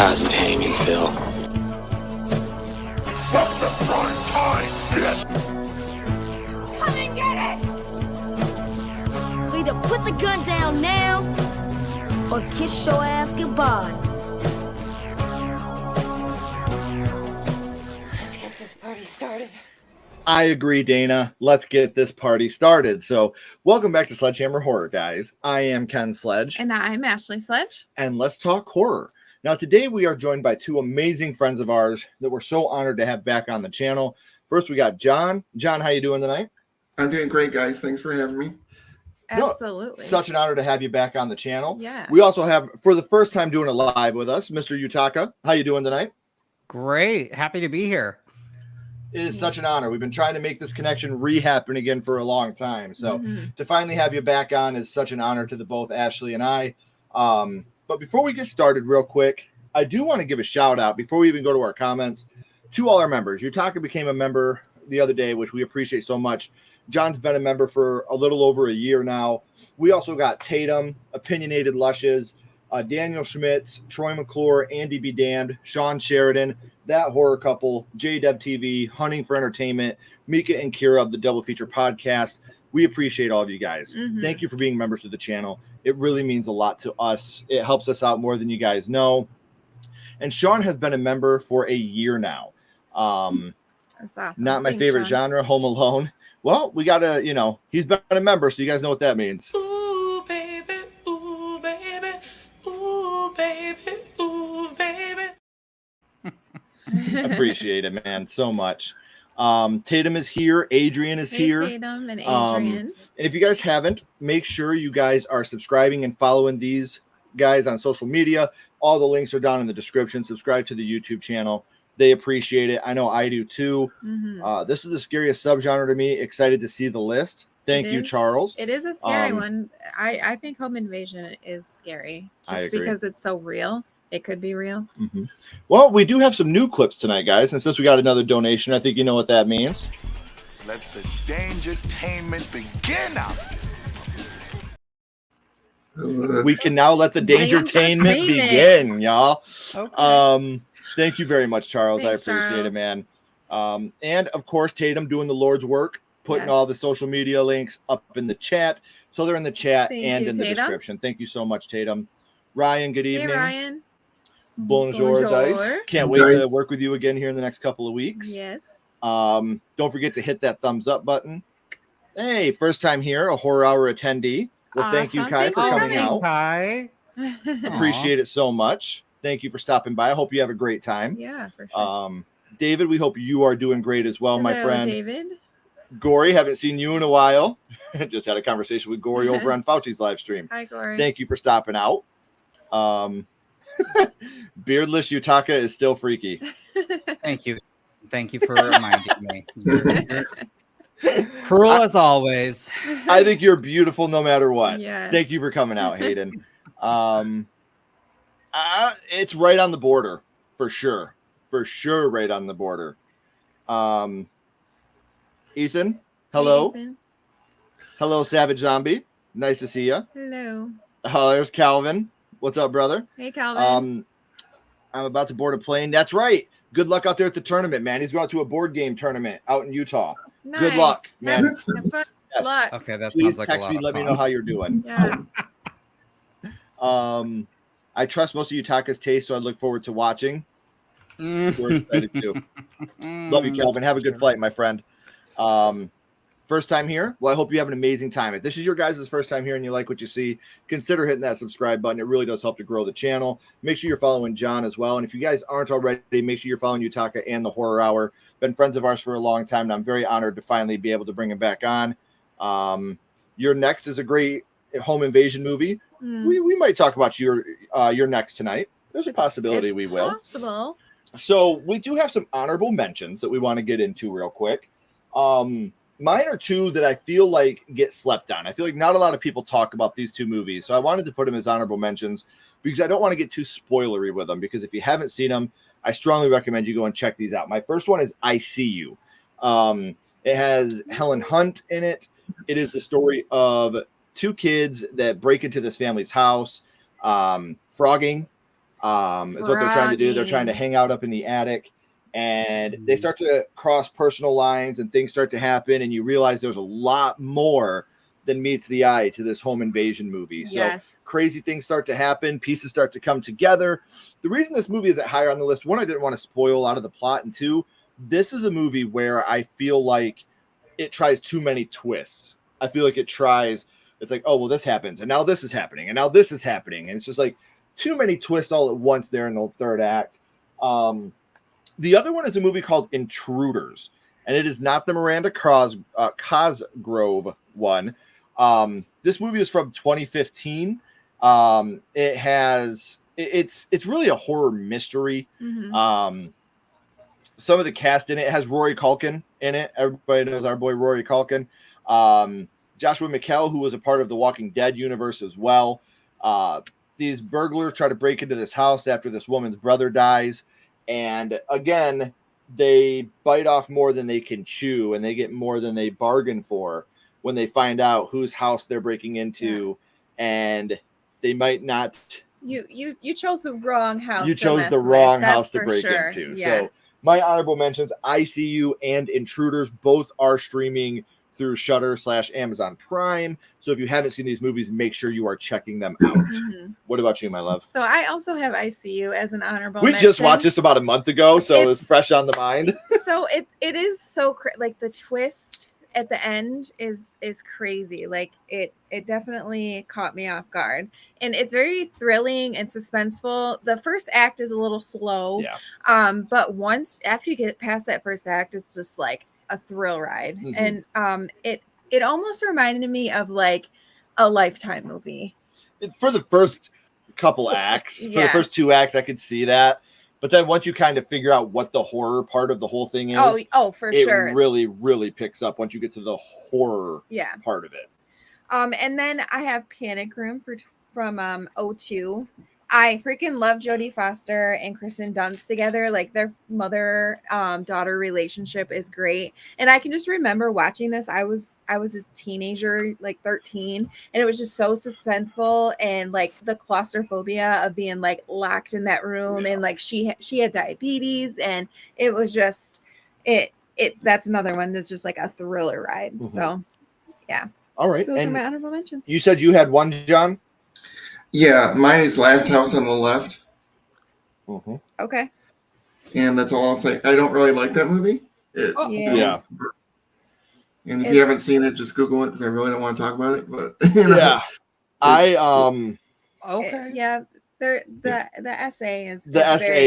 How's it hanging, Phil? From the front time, Come and get it! So either put the gun down now, or kiss your ass goodbye. Let's get this party started. I agree, Dana. Let's get this party started. So, welcome back to Sledgehammer Horror, guys. I am Ken Sledge. And I'm Ashley Sledge. And let's talk horror. Now, today we are joined by two amazing friends of ours that we're so honored to have back on the channel. First, we got John. John, how you doing tonight? I'm doing great, guys. Thanks for having me. Absolutely. Such an honor to have you back on the channel. Yeah. We also have, for the first time doing it live with us, Mr. Yutaka. How you doing tonight? Great. Happy to be here. It is such an honor. We've been trying to make this connection re-happen again for a long time. So to finally have you back on is such an honor to the both Ashley and I. But before we get started real quick, I do want to give a shout out before we even go to our comments to all our members. Yutaka became a member the other day, which we appreciate so much. John's been a member for a little over a year now. We also got Tatum, Opinionated Lushes, Daniel Schmitz, Troy McClure, Andy Be Damned, Sean Sheridan, That Horror Couple, JDev TV, Hunting for Entertainment, Mika and Kira of the Double Feature Podcast. We appreciate all of you guys. Thank you for being members of the channel. It really means a lot to us. It helps us out more than you guys know. And Sean has been a member for a year now. That's awesome. Not my Thanks, favorite Sean. genre, Home Alone. Well, we got to, he's been a member, so you guys know what that means. ooh baby, ooh baby, ooh baby, ooh baby. Appreciate it, man, so much. Tatum is here. Adrian is here. Tatum and Adrian. And if you guys haven't, make sure you guys are subscribing and following these guys on social media. All the links are down in the description. Subscribe to the YouTube channel. They appreciate it. I know I do too. This is the scariest subgenre to me. Excited to see the list. Thank you, Charles. It is a scary one. I think home invasion is scary I just agree. because it's so real. It could be real. Well, we do have some new clips tonight, guys. And since we got another donation, I think you know what that means. Let the dangertainment begin out. We can now let the dangertainment Dangertainment. begin, y'all. Okay. Thank you very much, Charles. Thanks, I appreciate it, Charles. man. And of course, Tatum doing the Lord's work, putting Yes. all the social media links up in the chat. So they're in the chat Thank and you, in the Tatum. description. Thank you so much, Tatum. Ryan, good Hey, evening. Ryan. Bonjour, Bonjour. Dice. Can't wait to work with you again here in the next couple of weeks. Yes. Don't forget to hit that thumbs up button. Hey, first time here, a horror hour attendee. Well, thank you, Awesome. Kai, Thanks for for coming coming. out. Hi. Appreciate it so much. Thank you for stopping by. I hope you have a great time. Yeah, for sure. David, we hope you are doing great as well, my Hello, friend. David. Gory, haven't seen you in a while. Just had a conversation with Gory over on Fauci's live stream. Hi, Corey. Thank you for stopping out. Beardless Yutaka is still freaky. Thank you. Thank you for reminding me. Cruel as always. I think you're beautiful no matter what. Yes. Thank you for coming out, Hayden. It's right on the border, for sure. For sure, right on the border. Ethan, hello. Hey, Ethan. Hello, Savage Zombie. Nice to see you. Hello. There's Calvin. What's up, brother? Hey, Calvin. I'm about to board a plane. That's right. Good luck out there at the tournament, man. He's going to a board game tournament out in Utah. Good luck, man. Have fun. Yes. Good luck. Okay, that Please sounds like a text lot me. of Let me fun. know how you're doing. Yeah. I trust most of Yutaka's taste, so I look forward to watching. We're excited too. Love you, Calvin. Have a good flight, my friend. First time here? Well, I hope you have an amazing time. If this is your guys' first time here and you like what you see, consider hitting that subscribe button. It really does help to grow the channel. Make sure you're following John as well. And if you guys aren't already, make sure you're following Yutaka and the Horror Hour. Been friends of ours for a long time, and I'm very honored to finally be able to bring him back on. Your next is a great home invasion movie. We might talk about your next tonight. There's a possibility It's we will. Possible. So we do have some honorable mentions that we want to get into real quick. Mine are two that I feel like get slept on. I feel like not a lot of people talk about these two movies. So I wanted to put them as honorable mentions because I don't want to get too spoilery with them. Because if you haven't seen them, I strongly recommend you go and check these out. My first one is I See You. It has Helen Hunt in it. It is the story of two kids that break into this family's house, frogging is what they're trying to do. They're trying to hang out up in the attic, and they start to cross personal lines, and things start to happen, and you realize there's a lot more than meets the eye to this home invasion movie. So crazy things start to happen. Pieces start to come together. The reason this movie isn't higher on the list, one, I didn't want to spoil a lot of the plot, and two, this is a movie where I feel like it tries too many twists. I feel like it's like, oh, well, this happens, and now this is happening, and now this is happening. And it's just like too many twists all at once there in the third act. The other one is a movie called Intruders, and it is not the Miranda Cosgrove one. This movie is from 2015. It's really a horror mystery. Some of the cast in it has Rory Culkin in it. Everybody knows our boy Rory Culkin. Joshua McKell, who was a part of the Walking Dead universe as well. These burglars try to break into this house after this woman's brother dies. And again, they bite off more than they can chew, and they get more than they bargain for when they find out whose house they're breaking into. And they might not. You chose the wrong house. You chose the wrong house to break into. So my honorable mentions, ICU and Intruders, both are streaming through Shudder/Amazon Prime. So if you haven't seen these movies, make sure you are checking them out. What about you, my love? So I also have ICU as an honorable We mention. just watched this about a month ago, so it's fresh on the mind. So it is so like the twist at the end is crazy. Like it definitely caught me off guard, and it's very thrilling and suspenseful. The first act is a little slow, but once after you get past that first act, it's just like a thrill ride. And it almost reminded me of like a Lifetime movie. For the first couple acts, for the first two acts, I could see that. But then once you kind of figure out what the horror part of the whole thing is, for sure, it really, really picks up once you get to the horror part of it. And then I have Panic Room from O2. I freaking love Jodie Foster and Kristen Dunst together. Like their mother-daughter relationship is great. And I can just remember watching this. I was a teenager, like 13, and it was just so suspenseful, and like the claustrophobia of being like locked in that room, and like she had diabetes, and it was just that's another one that's just like a thriller ride. So yeah. All right. Those are my honorable mentions. You said you had one, John? Yeah, mine is Last House on the Left. Okay. And that's all I'll say. I don't really like that movie. Yeah. And if you haven't seen it, just Google it, because I really don't want to talk about it. But Okay. Yeah, the essay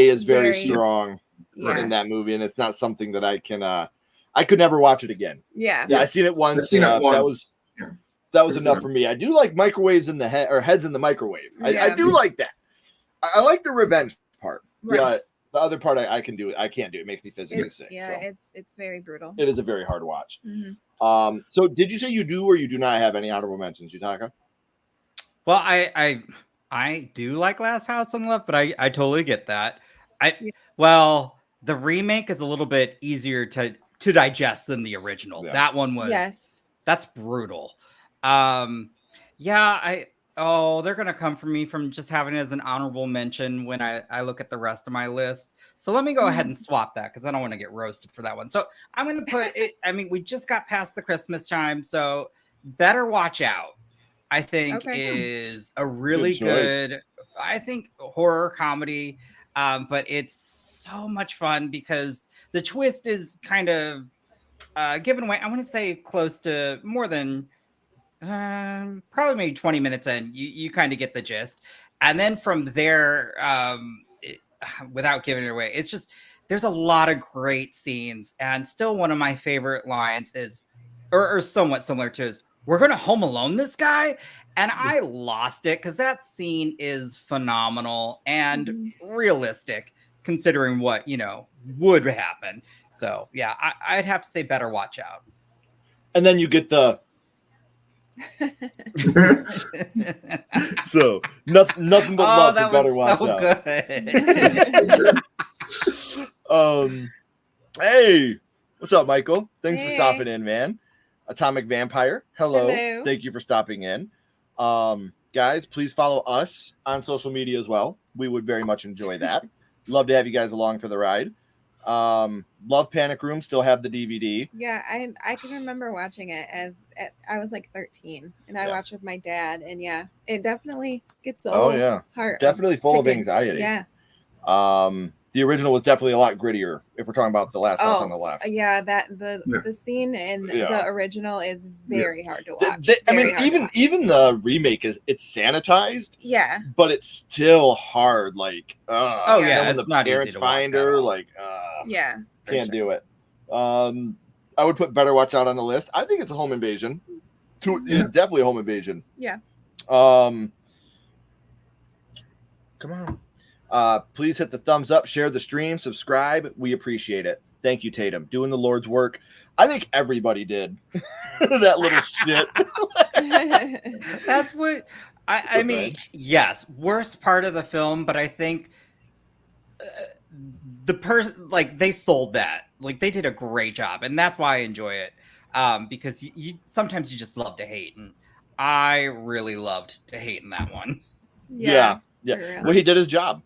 is very strong in that movie, and it's not something that I can I could never watch it again. Yeah, I seen it once. I've seen it once. That was enough for me. I do like microwaves in the head, or heads in the microwave. I do like that. I like the revenge part. But the other part I can do it. I can't do it. It makes me physically sick. Yeah, so. It's very brutal. It is a very hard watch. So did you say you do or you do not have any honorable mentions, Yutaka? Well, I do like Last House on the Left, but I totally get that. Well, the remake is a little bit easier to digest than the original. Yeah. That one was that's brutal. They're gonna come for me from just having it as an honorable mention when I look at the rest of my list. So let me go ahead and swap that, because I don't want to get roasted for that one. So I'm gonna put it. I mean, we just got past the Christmas time, so Better Watch Out, I think, is a really good I think horror comedy. But it's so much fun because the twist is kind of given away. I want to say close to more than probably maybe 20 minutes in, you kind of get the gist. And then from there, without giving it away, it's just, there's a lot of great scenes. And still one of my favorite lines is, or somewhat similar to, is, "We're going to Home Alone this guy." And I lost it because that scene is phenomenal and realistic considering what, would happen. So yeah, I'd have to say Better Watch Out. And then you get the so nothing but love for Better Watch Out. Good. Hey, what's up, Michael? Thanks for stopping in, man. Atomic Vampire, hello. Thank you for stopping in. Guys, please follow us on social media as well. we would very much enjoy that. Love to have you guys along for the ride. Love Panic Room. Still have the DVD. Yeah, I can remember watching it I was like 13, and I watched with my dad, and yeah, it definitely gets a little hard. Definitely full of anxiety. Yeah. The original was definitely a lot grittier. If we're talking about The Last House on the Left. Yeah, the scene in the original is very hard to watch. Even the remake it's sanitized. Yeah, but it's still hard. Like, when the parents find her, like, can't do it. I would put Better Watch Out on the list. I think it's a home invasion. Definitely a home invasion. Yeah. Come on. Please hit the thumbs up, share the stream, subscribe. We appreciate it. Thank you, Tatum. Doing the Lord's work. I think everybody did that little shit. That's what I mean. Yes, worst part of the film, but I think the person, like, they sold that. Like, they did a great job, and that's why I enjoy it. Because you sometimes you just love to hate, and I really loved to hate in that one. Yeah. Well, he did his job.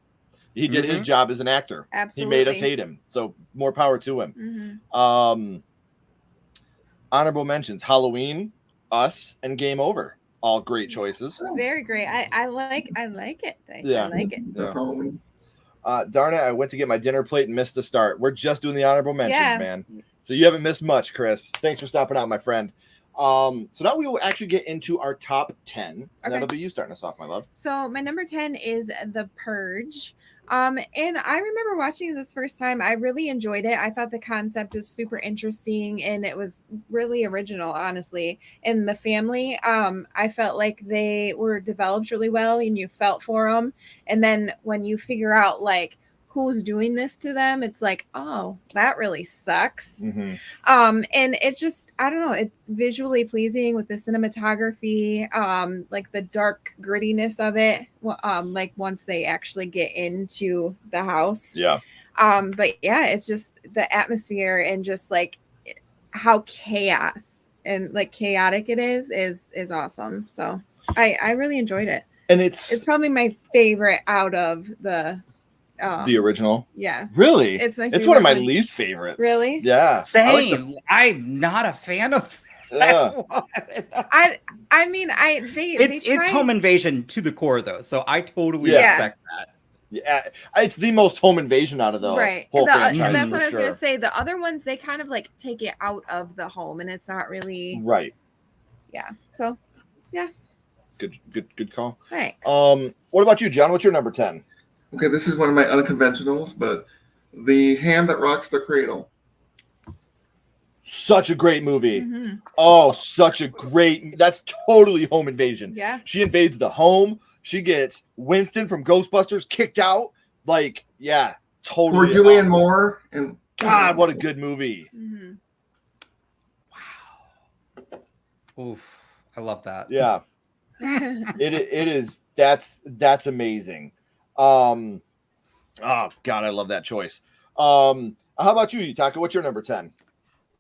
He did his job as an actor. Absolutely. He made us hate him. So more power to him. Honorable mentions: Halloween, Us, and Game Over. All great choices. Very great. I like it. I like it. Darn it! I went to get my dinner plate and missed the start. We're just doing the honorable mentions, man. So you haven't missed much, Chris. Thanks for stopping out, my friend. So now we will actually get into our top 10. And that'll be you starting us off, my love. So my number 10 is The Purge. And I remember watching this first time. I really enjoyed it. I thought the concept was super interesting, and it was really original, honestly. And the family, I felt like they were developed really well, and you felt for them. And then when you figure out, like, who's doing this to them, it's like, oh, that really sucks. And it's just, I don't know, it's visually pleasing with the cinematography, like the dark grittiness of it, like once they actually get into the house. But yeah, it's just the atmosphere and just like how chaos and like chaotic it is awesome. So I really enjoyed it, and it's probably my favorite out of the original. Yeah. Really? It's one of my least favorites. Really? Yeah. Same. I'm not a fan of that one. I mean, it's home invasion to the core, though, so I totally respect that. Yeah, it's the most home invasion out of the whole franchise. And that's what I was gonna say. The other ones, they kind of like take it out of the home, and it's not really right. Yeah. So, yeah. Good call. Thanks. What about you, John? What's your number 10? Okay, this is one of my unconventionals, but The Hand That Rocks the Cradle. Such a great movie. Oh, that's totally home invasion. Yeah. She invades the home. She gets Winston from Ghostbusters kicked out. Like, yeah, totally. Poor Julianne Moore. And God, what a good movie. Wow. Oof. I love that. Yeah. it is. That's amazing. Oh God, I love that choice. How about you, Yutaka? What's your number 10?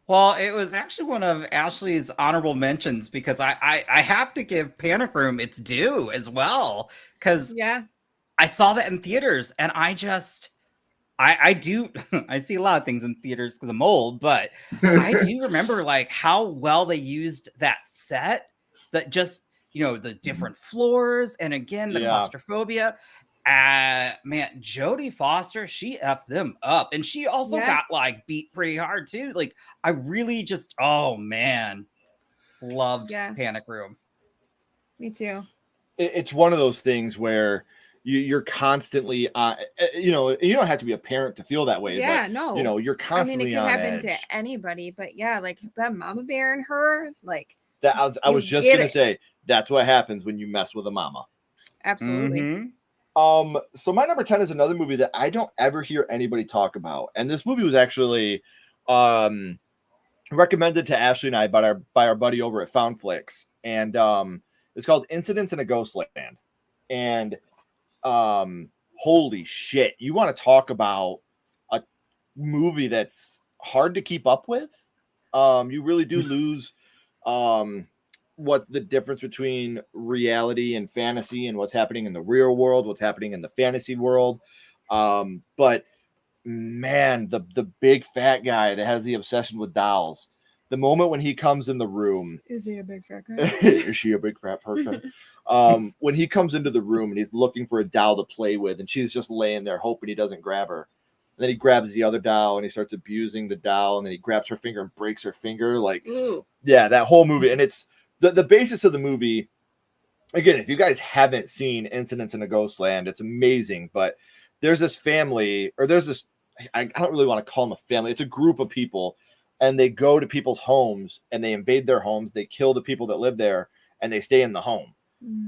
Well, it was actually one of Ashley's honorable mentions because I have to give Panic Room its due as well, because I saw that in theaters, and I do I see a lot of things in theaters because I'm old, but I do remember like how well they used that set, that just, you know, the different floors, and again the claustrophobia. Man, Jodie Foster, she effed them up, and she also got like beat pretty hard too. Like, I really just, oh man, loved Panic Room. Me too. It's one of those things where you're constantly you know, you don't have to be a parent to feel that way. Yeah, but, no. You know, you're constantly on edge. I mean, it can happen to anybody, but yeah, like that mama bear and her, like that. I was just gonna say that's what happens when you mess with a mama. Absolutely. So my number 10 is another movie that I don't ever hear anybody talk about. And this movie was actually recommended to Ashley and I by our buddy over at Foundflix. And it's called Incidents in a Ghostland. And holy shit, you want to talk about a movie that's hard to keep up with? You really do lose what the difference between reality and fantasy and what's happening in the real world, what's happening in the fantasy world. But man, the big fat guy that has the obsession with dolls. The moment when he comes in the room, Is he a big fat guy? is she a big fat person? When he comes into the room and he's looking for a doll to play with, and she's just laying there hoping he doesn't grab her. And then he grabs the other doll and he starts abusing the doll, and then he grabs her finger and breaks her finger. Like, Ooh. yeah, that whole movie. And it's the basis of the movie. Again, if you guys haven't seen Incidents in a Ghostland, it's amazing. But there's this family, or there's this, I don't really want to call them a family. It's a group of people, and they go to people's homes and they invade their homes. They kill the people that live there and they stay in the home.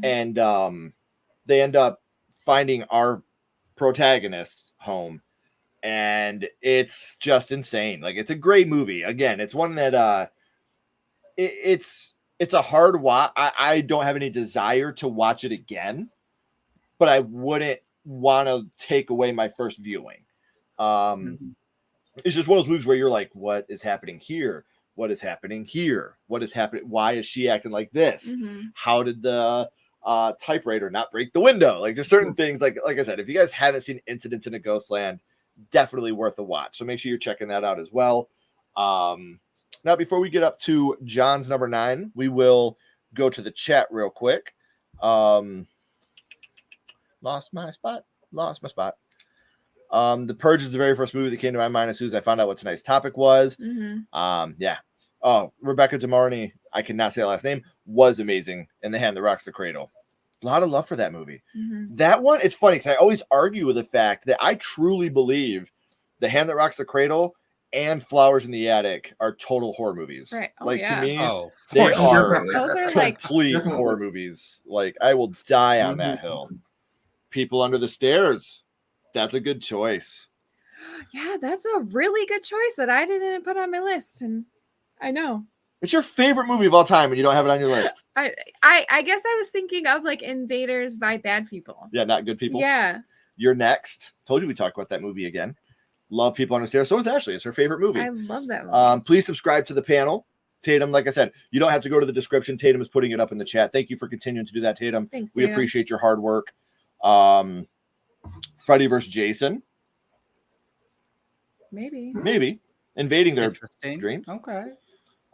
And they end up finding our protagonist's home. And it's just insane. Like, it's a great movie. Again, it's one that it's a hard watch. I don't have any desire to watch it again, but I wouldn't want to take away my first viewing. It's just one of those movies where you're like, what is happening here? What is happening here? What is happening? Why is she acting like this? How did the typewriter not break the window? Like, there's certain things, like I said, if you guys haven't seen Incidents in a Ghostland, definitely worth a watch. So make sure you're checking that out as well. Now, before we get up to John's number 9, we will go to the chat real quick. Lost my spot. The Purge is the very first movie that came to my mind as soon as I found out what tonight's topic was. Yeah. Oh, Rebecca DeMarney, I cannot say her last name, was amazing in The Hand That Rocks the Cradle. A lot of love for that movie. That one, it's funny because I always argue with the fact that I truly believe The Hand That Rocks the Cradle and Flowers in the Attic are total horror movies. Right. Oh, like, yeah. to me, of they course. are Those are like complete horror movies. Like, I will die on that hill. People Under the Stairs. That's a good choice. Yeah, that's a really good choice that I didn't put on my list, and I know It's your favorite movie of all time, and you don't have it on your list. I guess I was thinking of like Invaders by Bad People. Yeah, not good people. Yeah. You're next. Told you we talked about that movie again. Love People Under the Stairs. So is Ashley. It's her favorite movie. I love that movie. Please subscribe to the panel. Tatum, like I said, you don't have to go to the description. Tatum is putting it up in the chat. Thank you for continuing to do that, Tatum. Thanks, We Tatum. appreciate your hard work. Freddy vs. Jason. Maybe. Invading their Interesting. dreams. Okay.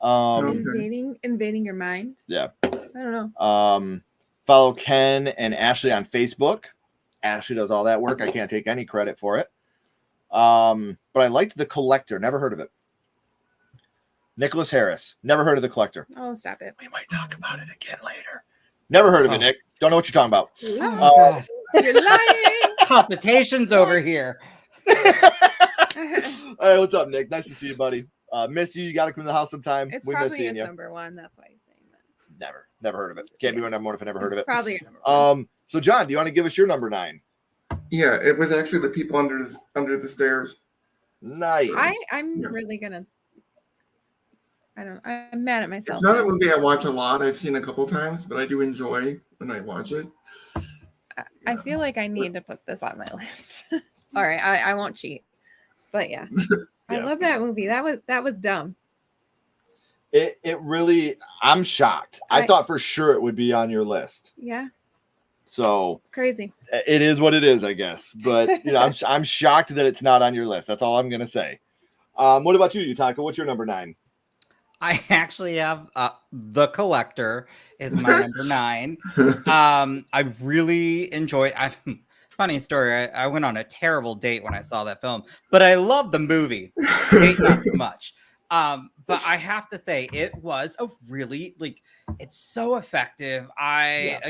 Invading your mind. Yeah. I don't know. Follow Ken and Ashley on Facebook. Ashley does all that work. I can't take any credit for it. But I liked The Collector. Never heard of it. Nicholas Harris. Never heard of The Collector. Oh, stop it. We might talk about it again later. Never heard of it, Nick. Don't know what you're talking about. Oh, God. You're lying. Palpitations over here. All right, what's up, Nick? Nice to see you, buddy. Miss you. You got to come to the house sometime. It's We miss probably seeing his you. number 1. That's why he's saying that. Never heard of it. Can't be my number 1 if I never heard of it. Probably your number 1. So John, do you want to give us your number 9? Yeah, it was actually The People Under the Stairs. Nice. I'm Yes. really gonna. I'm mad at myself. It's not a movie I watch a lot. I've seen a couple times, but I do enjoy when I watch it. I feel like I need to put this on my list. All right, I won't cheat. But yeah. I Yeah. love that movie. That was dumb. It really, I'm shocked. I thought for sure it would be on your list. Yeah, So it's crazy. it is what it is, I guess. But you know, I'm shocked that it's not on your list. That's all I'm gonna say. What about you, Yutaka? What's your number 9? I actually have The Collector is my number 9. I really enjoyed. Funny story. I went on a terrible date when I saw that film, but I love the movie. Date not so much. But I have to say, it was a really it's so effective. I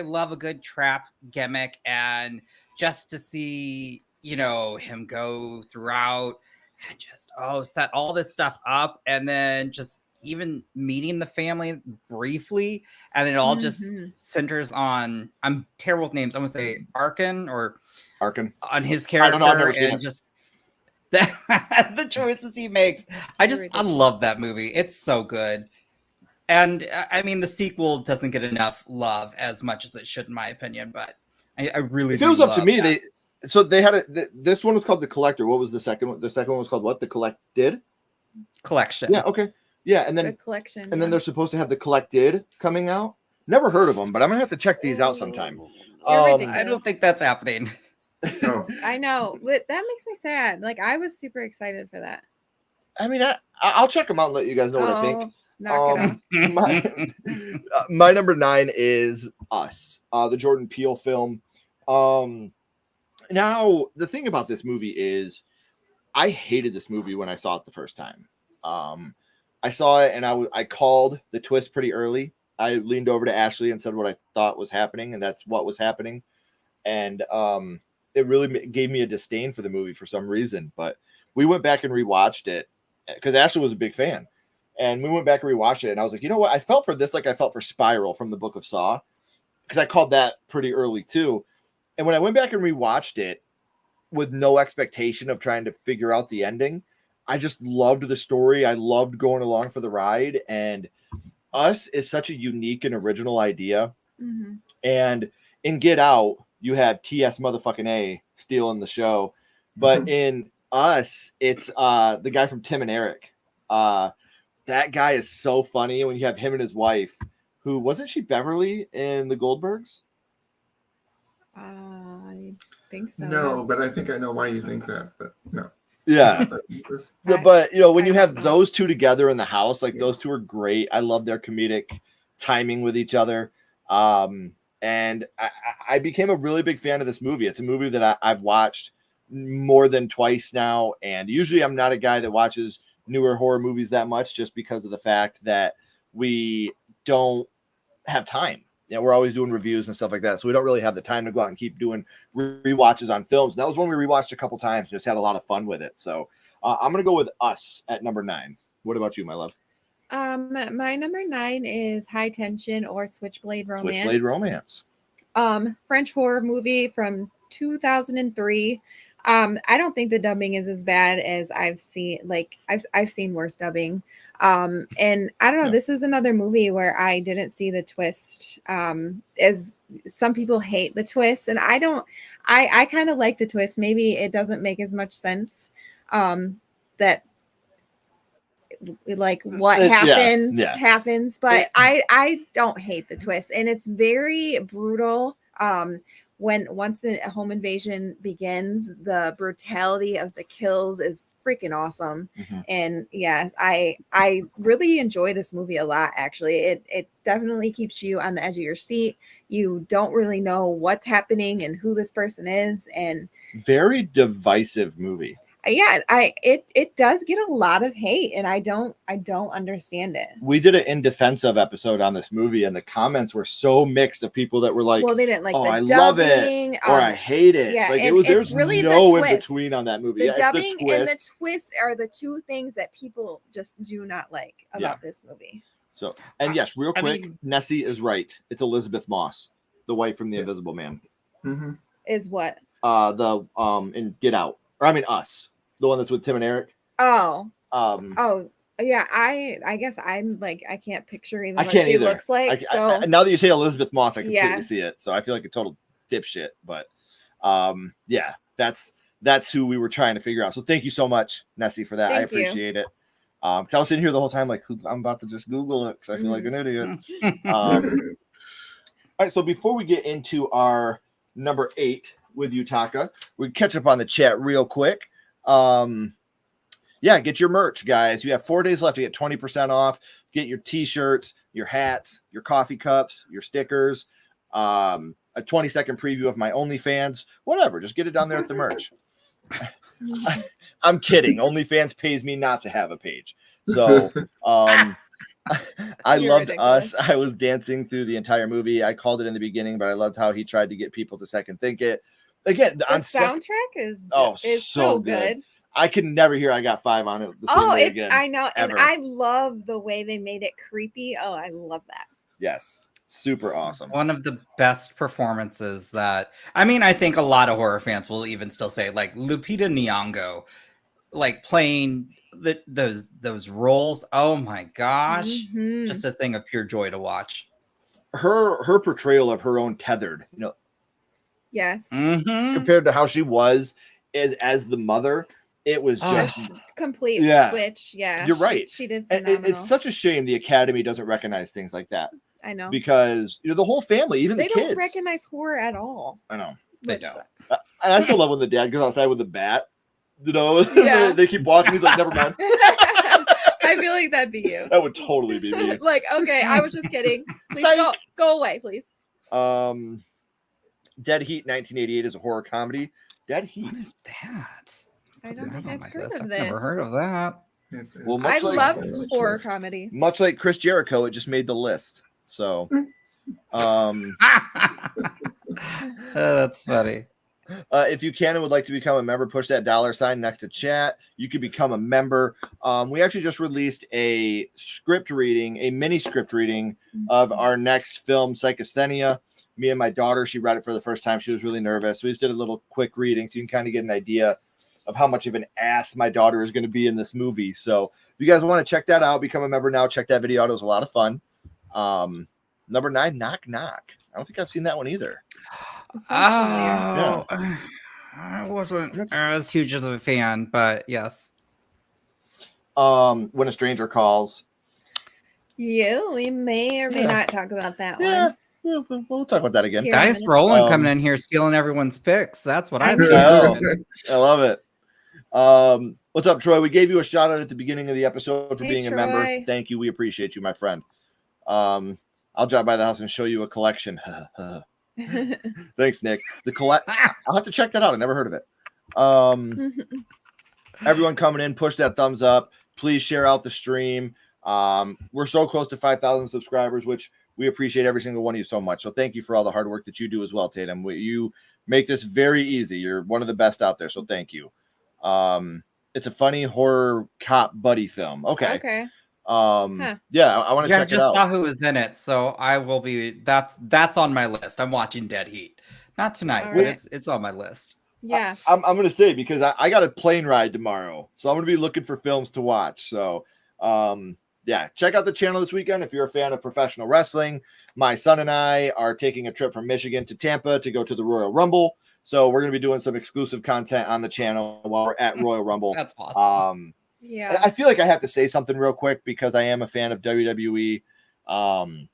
love a good trap gimmick, and just to see him go throughout and just set all this stuff up, and then just even meeting the family briefly, and it all just centers on, I'm terrible with names, I'm gonna say Arkin on his character. I don't know, I've never seen and it. just the choices he makes. I love that movie. It's so good. And I mean, the sequel doesn't get enough love as much as it should, in my opinion, but I really If it was up to me, that. they had this one was called The Collector. What was the second one? The second one was called what? The Collected? Collection. Yeah, okay. Yeah, and The then collection. and then they're supposed to have the collected coming out. Never heard of them, but I'm gonna have to check these out sometime. You're I ridiculous. don't think that's happening. Oh, I know. But that makes me sad. Like I was super excited for that. I mean, I'll check them out and let you guys know what I think. Knock it off. My number 9 is Us, the Jordan Peele film. Now the thing about this movie is, I hated this movie when I saw it the first time. I saw it and I called the twist pretty early. I leaned over to Ashley and said what I thought was happening, and that's what was happening. And it really gave me a disdain for the movie for some reason. But we went back and rewatched it because Ashley was a big fan. And we went back and rewatched it, and I was like, you know what? I felt for this like I felt for Spiral from the Book of Saw, because I called that pretty early too. And when I went back and rewatched it with no expectation of trying to figure out the ending, I just loved the story. I loved going along for the ride. And Us is such a unique and original idea. Mm-hmm. And in Get Out, you had TS motherfucking A stealing the show. But in Us, it's the guy from Tim and Eric. That guy is so funny when you have him and his wife, who wasn't she Beverly in the Goldbergs? I think so. no, but I think I know why you think that, but no. Yeah. But you know, when I you don't have know. those two together in the house, like Yeah. those two are great. I love their comedic timing with each other. And I became a really big fan of this movie. It's a movie that I've watched more than twice now. And usually I'm not a guy that watches newer horror movies that much, just because of the fact that we don't have time. You know, we're always doing reviews and stuff like that, so we don't really have the time to go out and keep doing rewatches on films. And that was one we rewatched a couple times, just had a lot of fun with it. So I'm gonna go with Us at number 9. What about you, my love? My number 9 is High Tension or Switchblade Romance. Switchblade Romance. French horror movie from 2003. I don't think the dubbing is as bad as I've seen. Like I've seen worse dubbing. And I don't know. Yeah. This is another movie where I didn't see the twist. As some people hate the twist, and I don't. I kind of like the twist. Maybe it doesn't make as much sense. That like what happens, but I don't hate the twist, and it's very brutal. Once the home invasion begins, the brutality of the kills is freaking awesome. Mm-hmm. And yeah, I really enjoy this movie a lot. Actually, it definitely keeps you on the edge of your seat. You don't really know what's happening and who this person is, and Very divisive movie. yeah, it does get a lot of hate, and I don't understand it. We did an in defense of episode on this movie, and the comments were so mixed of people that were like, Well, they didn't like "Oh, the I dubbing, love it," or "I hate it." yeah, like and there's it's really the no in twist. between on that movie. The Yeah, dubbing it's the and the twist. twist are the two things that people just do not like about this movie. So, and yes, real I quick, mean- Nessie is right. It's Elizabeth Moss, the wife from The Yes. Invisible Man. Mm-hmm. Is what? In Get Out, or I mean Us, the one that's with Tim and Eric. Oh, Um, yeah. I guess I'm like I can't picture even I what can't she either. looks like. I- now that you say Elizabeth Moss, I completely Yeah. see it. So I feel like a total dipshit. But yeah, that's who we were trying to figure out. So thank you so much, Nessie, for that. I Thank you. appreciate it. Because I was sitting here the whole time like, I'm about to just Google it because I feel like an idiot. All right, so before we get into our number 8 with Yutaka, we catch up on the chat real quick. Yeah, get your merch, guys. You have 4 days left to get 20% off. Get your t-shirts, your hats, your coffee cups, your stickers, a 20-second preview of my OnlyFans, whatever. Just get it down there at the merch. I'm kidding. OnlyFans pays me not to have a page. So I You're loved ridiculous. Us. I was dancing through the entire movie. I called it in the beginning, but I loved how he tried to get people to second think it. Again, The on soundtrack is Oh, is so so good. good. I can never hear I got 5 on it the same way again. I know, and ever. I love the way they made it creepy. Oh, I love that. Yes. Super awesome. One of the best performances that I think a lot of horror fans will even still say, like Lupita Nyong'o, like playing those roles. Oh my gosh, Mhm. just a thing of pure joy to watch. Her portrayal of her own tethered, Yes. Mhm. compared to how she was as the mother, it was Oh. just Complete Yeah. switch. Yeah, You're right. She did and phenomenal. it's such a shame the Academy doesn't recognize things like that, I know because the whole family, even they the don't kids, recognize horror at all. I know. They Which don't. sucks. And I still love when the dad goes outside with the bat. Yeah. They keep walking. He's like, never mind. I feel like that'd be you. That would totally be me. Like, okay, I was just kidding. Please Psych. go away, please. Dead Heat 1988 is a horror comedy. Dead Heat. What is that? I don't think On I've my heard list. of I've this. never heard of that. Well, I much like, love Which horror was- comedies. much like Chris Jericho, it just made the list. So, That's funny. if you can and would like to become a member, push that $sign next to chat. You can become a member. We actually just released a script reading, a mini script reading of our next film, Psychasthenia. Me and my daughter, she read it for the first time. She was really nervous. We just did a little quick reading so you can kind of get an idea of how much of an ass my daughter is going to be in this movie. So if you guys want to check that out, become a member now. Check that video out. It was a lot of fun. Number 9, Knock Knock. I don't think I've seen that one either. It sounds Oh, I wasn't as huge as a fan, but yes. When a Stranger Calls. familiar. We may or may Yeah. not talk about that Yeah, one. we'll talk about that again. Here. Dice minutes. rolling coming in here, stealing everyone's picks. That's what I I see. know. I love it. What's up, Troy? We gave you a shout out at the beginning of the episode for Hey, being a member. Troy. Thank you. We appreciate you, my friend. I'll drop by the house and show you a collection. Thanks, Nick. I'll have to check that out. I never heard of it. Everyone coming in, push that thumbs up. Please share out the stream. We're so close to 5,000 subscribers, which we appreciate every single one of you so much. So thank you for all the hard work that you do as well, Tatum. You make this very easy. You're one of the best out there. So thank you. It's a funny horror cop buddy film. Okay. Okay. Yeah, I want to Yeah, I check it just out. saw who was in it, so I will be. That's on my list. I'm watching Dead Heat, not tonight, All but right. it's on my list. Yeah. I'm going to say, because I got a plane ride tomorrow, so I'm going to be looking for films to watch. So, yeah, check out the channel this weekend if you're a fan of professional wrestling. My son and I are taking a trip from Michigan to Tampa to go to the Royal Rumble. So we're going to be doing some exclusive content on the channel while we're at Royal Rumble. That's awesome. Yeah. I feel like I have to say something real quick because I am a fan of WWE. And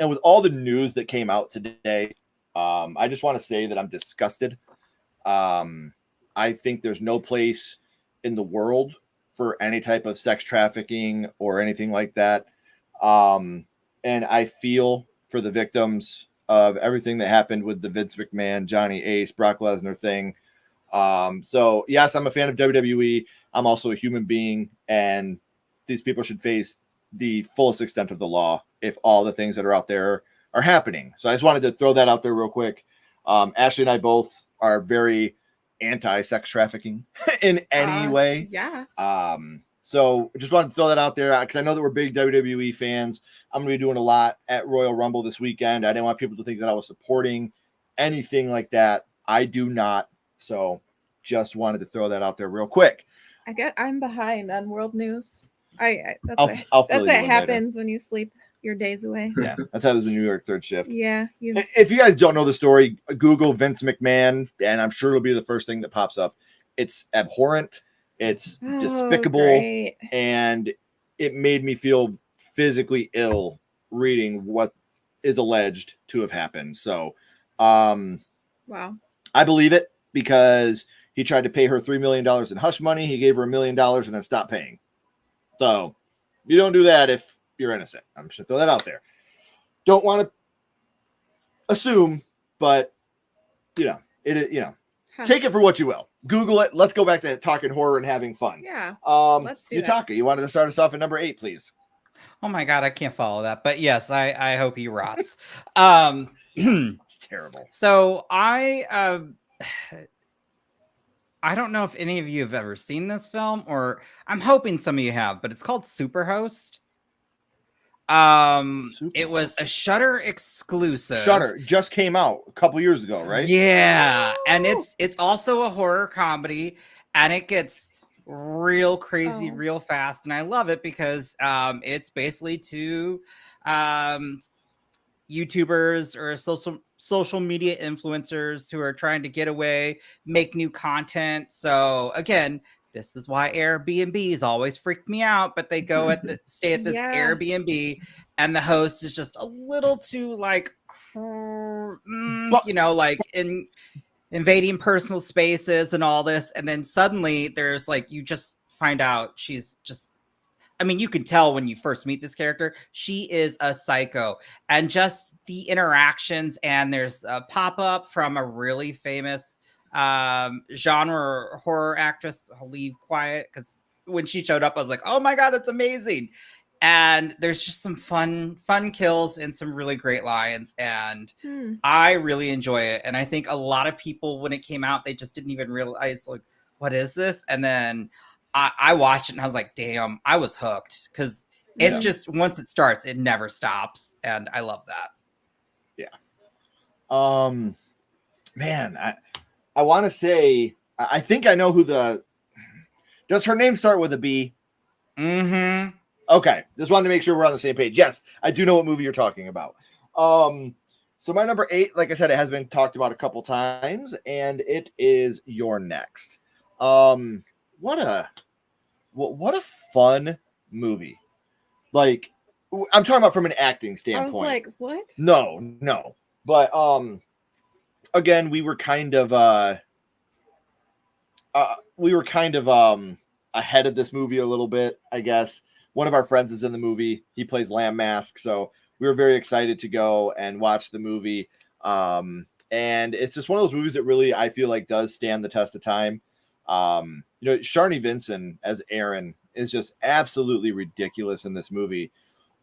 with all the news that came out today, I just want to say that I'm disgusted. I think there's no place in the world for any type of sex trafficking or anything like that. And I feel for the victims of everything that happened with the Vince McMahon, Johnny Ace, Brock Lesnar thing. So yes, I'm a fan of WWE. I'm also a human being, and these people should face the fullest extent of the law if all the things that are out there are happening. So I just wanted to throw that out there real quick. Ashley and I both are very anti-sex trafficking in any way. Yeah. So just wanted to throw that out there because I know that we're big WWE fans. I'm going to be doing a lot at Royal Rumble this weekend. I didn't want people to think that I was supporting anything like that. I do not. So just wanted to throw that out there real quick. I'm behind on world news. That's I'll what fill that's you what in happens when you sleep your days away. Yeah, that's how it was the New York third shift. Yeah. If you guys don't know the story, Google Vince McMahon, and I'm sure it'll be the first thing that pops up. It's abhorrent. It's despicable. Great. And it made me feel physically ill reading what is alleged to have happened. So, Wow. I believe it because he tried to pay her $3 million in hush money. He gave her $1 million and then stopped paying. So you don't do that if you're innocent. I'm just gonna throw that out there. Don't want to assume, but Huh. take it for what you will. Google it. Let's go back to talking horror and having fun. Yeah. Let's do Yutaka, you wanted to start us off at number 8, please. Oh my god, I can't follow that. But yes, I hope he rots. It's terrible. So I don't know if any of you have ever seen this film, or I'm hoping some of you have, but it's called Superhost. It was a Shudder exclusive. Shudder just came out a couple years ago, right? Yeah, and Oh. it's also a horror comedy, and it gets real crazy Oh. real fast, and I love it because it's basically two YouTubers or social media influencers who are trying to get away, make new content. So again, this is why Airbnbs always freaked me out, but they go stay at this Yeah. Airbnb, and the host is just a little too like, like invading personal spaces and all this, and then suddenly there's like, you just find out she's just, I mean, you can tell when you first meet this character, she is a psycho, and just the interactions, and there's a pop-up from a really famous genre horror actress. I'll leave quiet because when she showed up, I was like, oh my God, that's amazing. And there's just some fun kills and some really great lines, and I really enjoy it. And I think a lot of people, when it came out, they just didn't even realize, like, what is this? And then I watched it and I was like, damn, I was hooked, because it's just, once it starts, it never stops, and I love that. Yeah. Man, I want to say, I think I know who does her name start with a B? Mm-hmm. Okay, just wanted to make sure we're on the same page. Yes, I do know what movie you're talking about. So my number 8, like I said, it has been talked about a couple times, and it is You're Next. What a fun movie. Like, I'm talking about from an acting standpoint. I was like, what? No. But again, we were kind of ahead of this movie a little bit, I guess. One of our friends is in the movie. He plays Lamb Mask, so we were very excited to go and watch the movie. And it's just one of those movies that really, I feel like, does stand the test of time. Sharni Vinson as Erin is just absolutely ridiculous in this movie.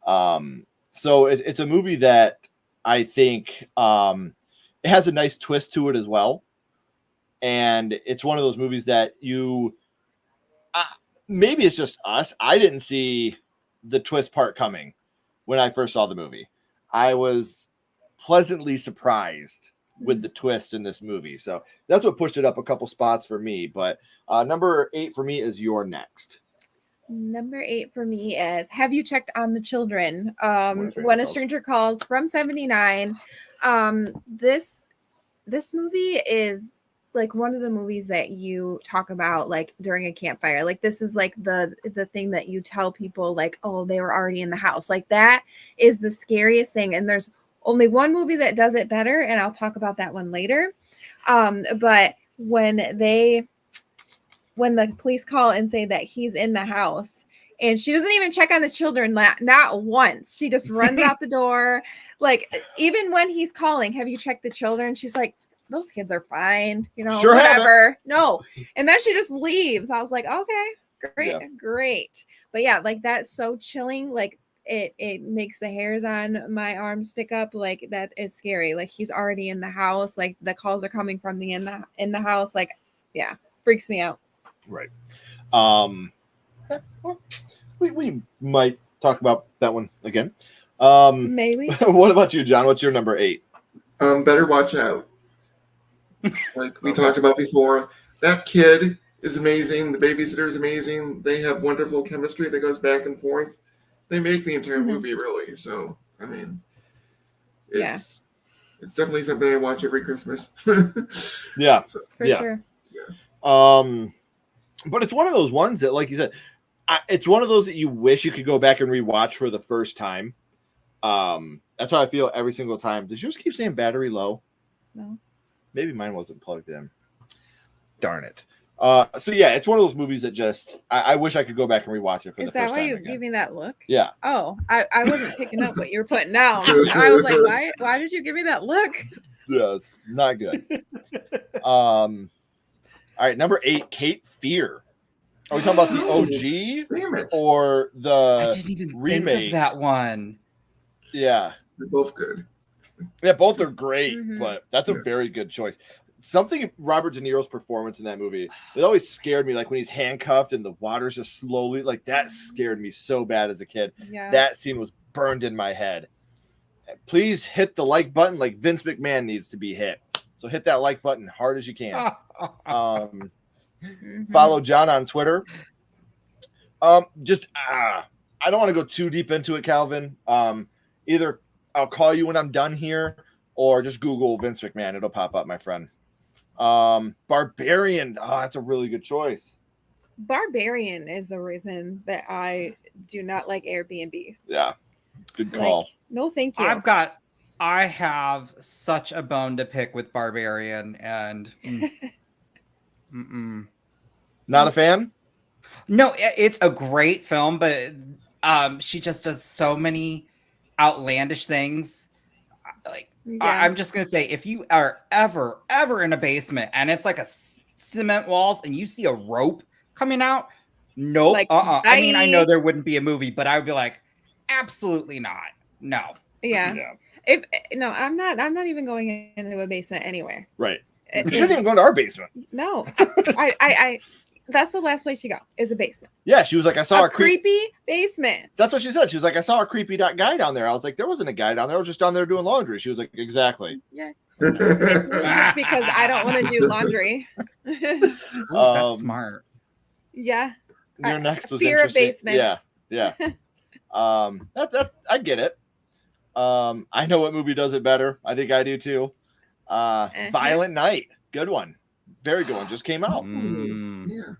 So it's a movie that I think it has a nice twist to it as well. And it's one of those movies that maybe it's just us. I didn't see the twist part coming when I first saw the movie. I was pleasantly surprised with the twist in this movie. So that's what pushed it up a couple spots for me. But number 8 for me is You're Next. Number 8 for me is Have You Checked on the Children? When a Stranger Calls from 79. This movie is like one of the movies that you talk about like during a campfire. Like this is like the thing that you tell people like, oh, they were already in the house. Like that is the scariest thing. And there's only one movie that does it better, and I'll talk about that one later. But when the police call and say that he's in the house, and she doesn't even check on the children, not once. She just runs out the door. Like, even when he's calling, have you checked the children? She's like, those kids are fine, sure, whatever. No. And then she just leaves. I was like, okay, great. But yeah, like that's so chilling. Like it makes the hairs on my arms stick up. Like that is scary. Like he's already in the house. Like the calls are coming from the in the house. Like, yeah, freaks me out. Right. We might talk about that one again. Maybe. What about you, John? What's your number 8? Better Watch Out. Like we talked about before, that kid is amazing. The babysitter is amazing. They have wonderful chemistry that goes back and forth. They make the entire movie really. So I mean, it's definitely something I watch every Christmas. Yeah, so, for sure. Yeah. But it's one of those ones that, like you said, it's one of those that you wish you could go back and rewatch for the first time. That's how I feel every single time. Does yours keep saying battery low? No. Maybe mine wasn't plugged in. Darn it. So yeah, it's one of those movies that just I wish I could go back and rewatch it for the first time. Is that why you again. gave me that look? Yeah. Oh, I wasn't picking up what you were putting down. I was like, why did you give me that look? Yes, not good. All right, number 8, Cape Fear. Are we talking about the OG or the I didn't even remake? think of that one. Yeah. They're both good. Yeah, both are great, but that's a very good choice. Something Robert De Niro's performance in that movie, it always scared me. Like when he's handcuffed and the water's just slowly, like that scared me so bad as a kid. Yeah. That scene was burned in my head. Please hit the like button like Vince McMahon needs to be hit. So hit that like button hard as you can. Follow John on Twitter. I don't want to go too deep into it, Calvin. Either I'll call you when I'm done here, or just Google Vince McMahon. It'll pop up, my friend. Barbarian. Oh, that's a really good choice. Barbarian is the reason that I do not like Airbnbs. Yeah, good call. Like, no, thank you. I have such a bone to pick with Barbarian, and Not a fan. no, it's a great film, but she just does so many outlandish things. Like, Yeah. I'm just gonna say, if you are ever in a basement and it's like a cement walls and you see a rope coming out, nope. Like, I mean, I know bye. there wouldn't be a movie, but I would be like, absolutely not. No. Yeah. Yeah. If no, I'm not even going into a basement anywhere. Right. You shouldn't even go into our basement. No. I that's the last place you go is a basement. Yeah, she was like, I saw a creepy basement. That's what she said. She was like, I saw a creepy guy down there. I was like, there wasn't a guy down there. I was just down there doing laundry. She was like, exactly. Yeah. It's just because I don't want to do laundry. Ooh, that's smart. Yeah. Your next was fear of interesting. basements. Yeah. That I get it. I know what movie does it better. I think I do too. Violent Night. Good one. Very good one. Just came out. Yeah.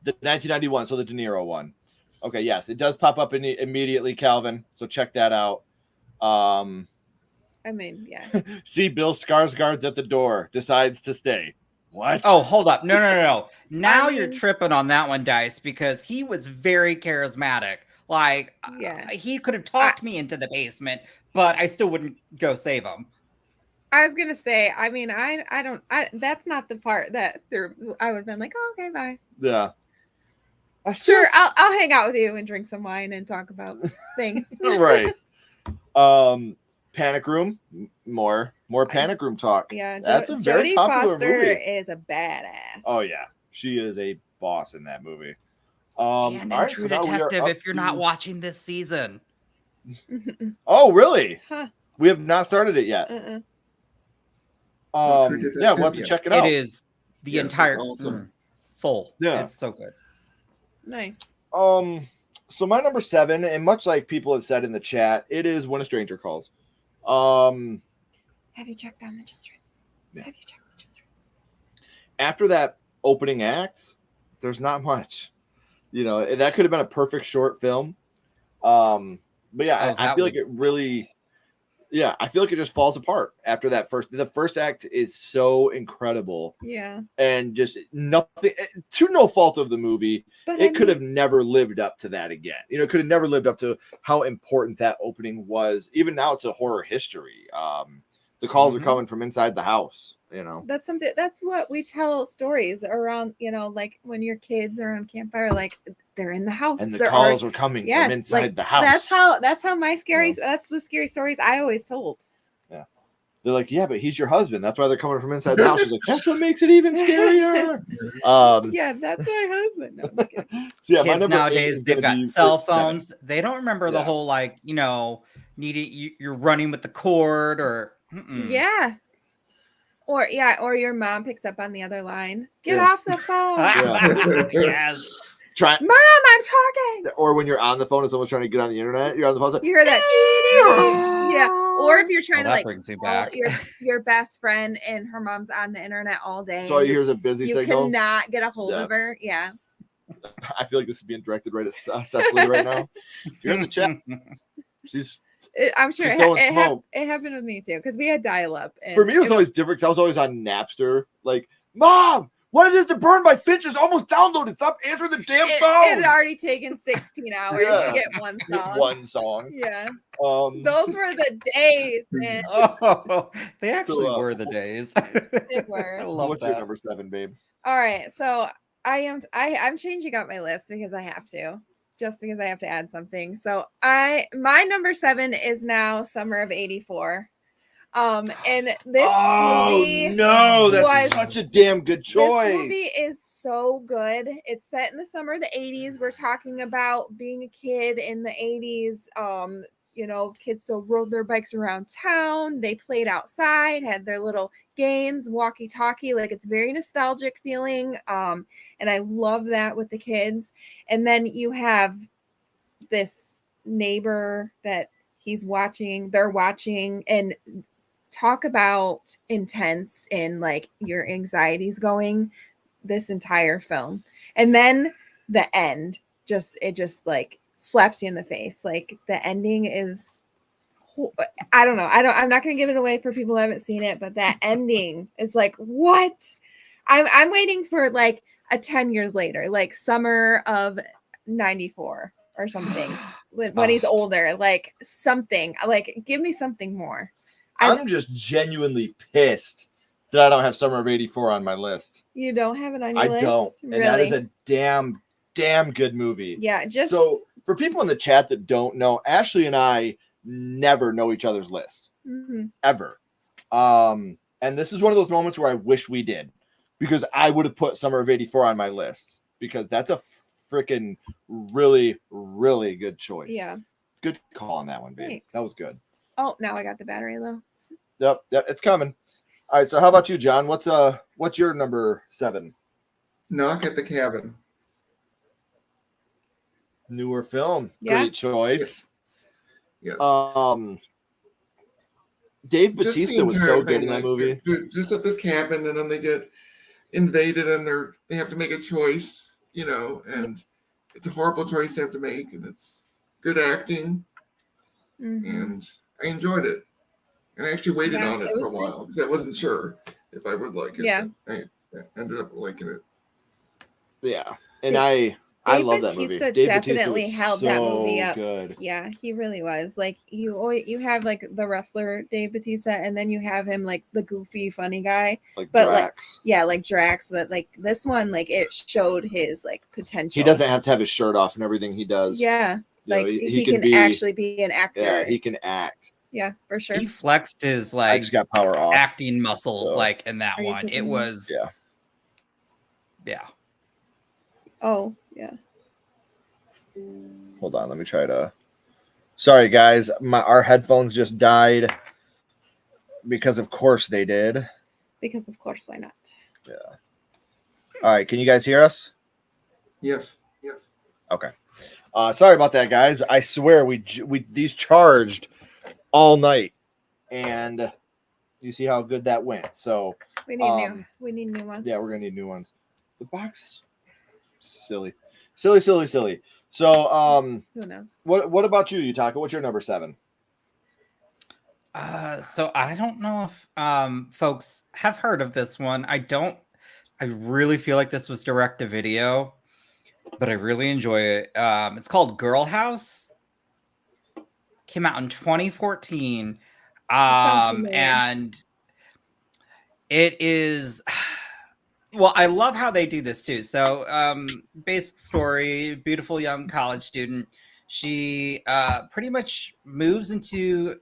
The 1991, so the De Niro one. Okay, yes, it does pop up immediately, Calvin. So check that out. I mean, yeah. See Bill Skarsgård's at the door, decides to stay. What? Oh, hold up. No. Now I mean, you're tripping on that one, Dice, because he was very charismatic. Like, yeah. He could have talked me into the basement, but I still wouldn't go save him. I was gonna say, I mean, I don't that's not the part that I would have been like, oh, okay, bye. Yeah. Sure, I'll hang out with you and drink some wine and talk about things. Right. Panic Room, more Panic Room talk. Yeah, that's a very popular Foster movie. is a badass. Oh yeah, she is a boss in that movie. And all right, True so Detective, if you're not watching this season. Oh really? Huh. We have not started it yet. Uh-uh. Yeah, we'll have to check it out. It is the entire awesome. Full. Yeah, it's so good. Nice. So my number 7, and much like people have said in the chat, it is When a Stranger Calls. Have you checked on the children? Yeah. Have you checked the children? After that opening act, there's not much. You know, that could have been a perfect short film. But yeah, I feel like it really. Yeah, I feel like it just falls apart after that the first act is so incredible. Yeah. And just nothing, to no fault of the movie, But it could have never lived up to that again. You know, it could have never lived up to how important that opening was. Even now it's a horror history. The calls are coming from inside the house, you know. That's what we tell stories around, you know, like when your kids are on campfire, like they're in the house. And the calls are coming from inside the house. That's how my that's the scary stories I always told. Yeah. They're like, yeah, but he's your husband. That's why they're coming from inside the house. She's like, that's what makes it even scarier. Yeah, that's my husband. No, I'm just kidding. So yeah, Kids nowadays, they've got cell phones. They don't remember the whole, like, you know, you're running with the cord or Yeah. Or your mom picks up on the other line. Get off the phone. Yes. Mom, I'm talking. Or when you're on the phone and someone's trying to get on the internet, you're on the phone. Like, You hear that? Yeah. Or if you're trying to brings me call back. your best friend and her mom's on the internet all day. so all you hear is a busy signal. You cannot get a hold of her. Yeah. I feel like this is being directed right at Cecily right now. If you're in the chat, I'm sure it happened with me too because we had dial-up. For me, it was always different. I was always on Napster. Like, Mom, what is this? The Burn by Finch is almost downloaded. Stop answering the damn phone. It had already taken 16 hours to get one song. One song. Yeah. Those were the days, man. Oh, they actually were the days. They were. I love What's that. your number 7, babe? All right, so I'm changing up my list because I have to. Just because I have to add something. So my number 7 is now Summer of '84. And this movie that's such a damn good choice. This movie is so good. It's set in the summer of the 80s. We're talking about being a kid in the 80s. You know, kids still rode their bikes around town. They played outside, had their little games, walkie-talkie. Like, it's very nostalgic feeling. And I love that with the kids. And then you have this neighbor that they're watching, and talk about intense and like your anxiety's going this entire film. And then the end it just like slaps you in the face. Like the ending is, I don't know. I'm not going to give it away for people who haven't seen it, but that ending is like, what? I'm waiting for like a 10 years later, like summer of 94 or something when he's older, like something, like give me something more. I'm just genuinely pissed that I don't have Summer of 84 on my list. You don't have it on your list? I don't. Really? And that is a damn good movie. Yeah, just so for people in the chat that don't know, Ashley and I never know each other's lists. Ever. And this is one of those moments where I wish we did, because I would have put Summer of 84 on my list, because that's a freaking really, really good choice. Yeah. Good call on that one, babe. Thanks. That was good. Oh, now I got the battery low. Yep, it's coming. All right, so how about you, John? What's your number 7? Knock at the Cabin. Newer film. Yeah. Great choice. Yes. Dave Just the Bautista was entire so good thing, in that like, movie. Just at this cabin, and then they get invaded, and they have to make a choice, and it's a horrible choice to have to make, and it's good acting, and I enjoyed it. And I actually waited on it for a while because I wasn't sure if I would like it. Yeah. I ended up liking it. Yeah, and I love that movie. Dave definitely was held that movie up. Good. Yeah, he really was. Like you have like the wrestler Dave Bautista, and then you have him like the goofy, funny guy. Like but Drax. like Drax. But like this one, like it showed his like potential. He doesn't have to have his shirt off and everything he does. Yeah, You know, he can actually be an actor. Yeah, he can act. Yeah, for sure. He flexed his I just got power off. acting muscles So. like in that Are you one. It taking was yeah. Oh, yeah. Hold on, let me try to. Sorry, guys, our headphones just died because, of course, they did. Because of course, why not? Yeah. All right, can you guys hear us? Yes. Okay. Sorry about that, guys. I swear we these charged all night, and you see how good that went. So We need new ones. yeah, we're gonna need new ones. The box is silly. So Who knows? what about you, Yutaka? What's your number 7? So I don't know if folks have heard of this one. I really feel like this was direct to video, but I really enjoy it. It's called Girl House. Came out in 2014. And it is well, I love how they do this too. So basic story, beautiful young college student. She pretty much moves into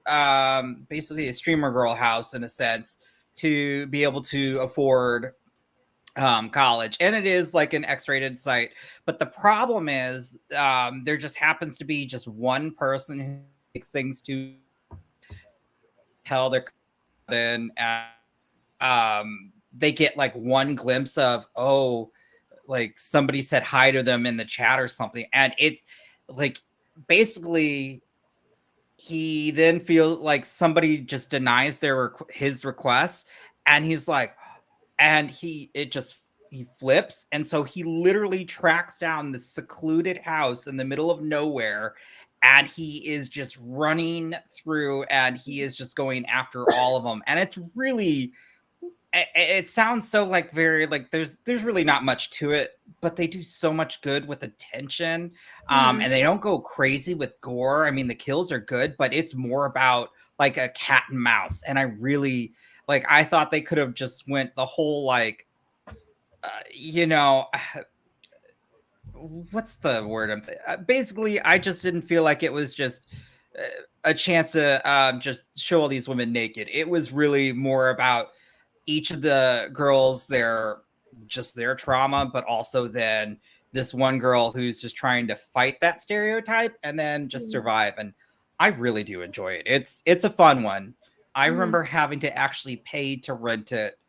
basically a streamer girl house in a sense to be able to afford college. And it is like an X-rated site. But the problem is there just happens to be just one person who takes things to tell their and they get like one glimpse of, like somebody said hi to them in the chat or something. And it's like, basically he then feels like somebody just denies his request, and he's like, and he flips. And so he literally tracks down this secluded house in the middle of nowhere, and he is just running through, and he is just going after all of them. And it's really, it sounds so like very like there's really not much to it, but they do so much good with the tension. And they don't go crazy with gore. I mean, the kills are good, but it's more about like a cat and mouse. And I really I thought they could have just went the whole what's the word? Basically, I just didn't feel like it was just a chance to just show all these women naked. It was really more about each of the girls, their trauma, but also then this one girl who's just trying to fight that stereotype and then just survive. And I really do enjoy it. It's a fun one. I remember having to actually pay to rent it.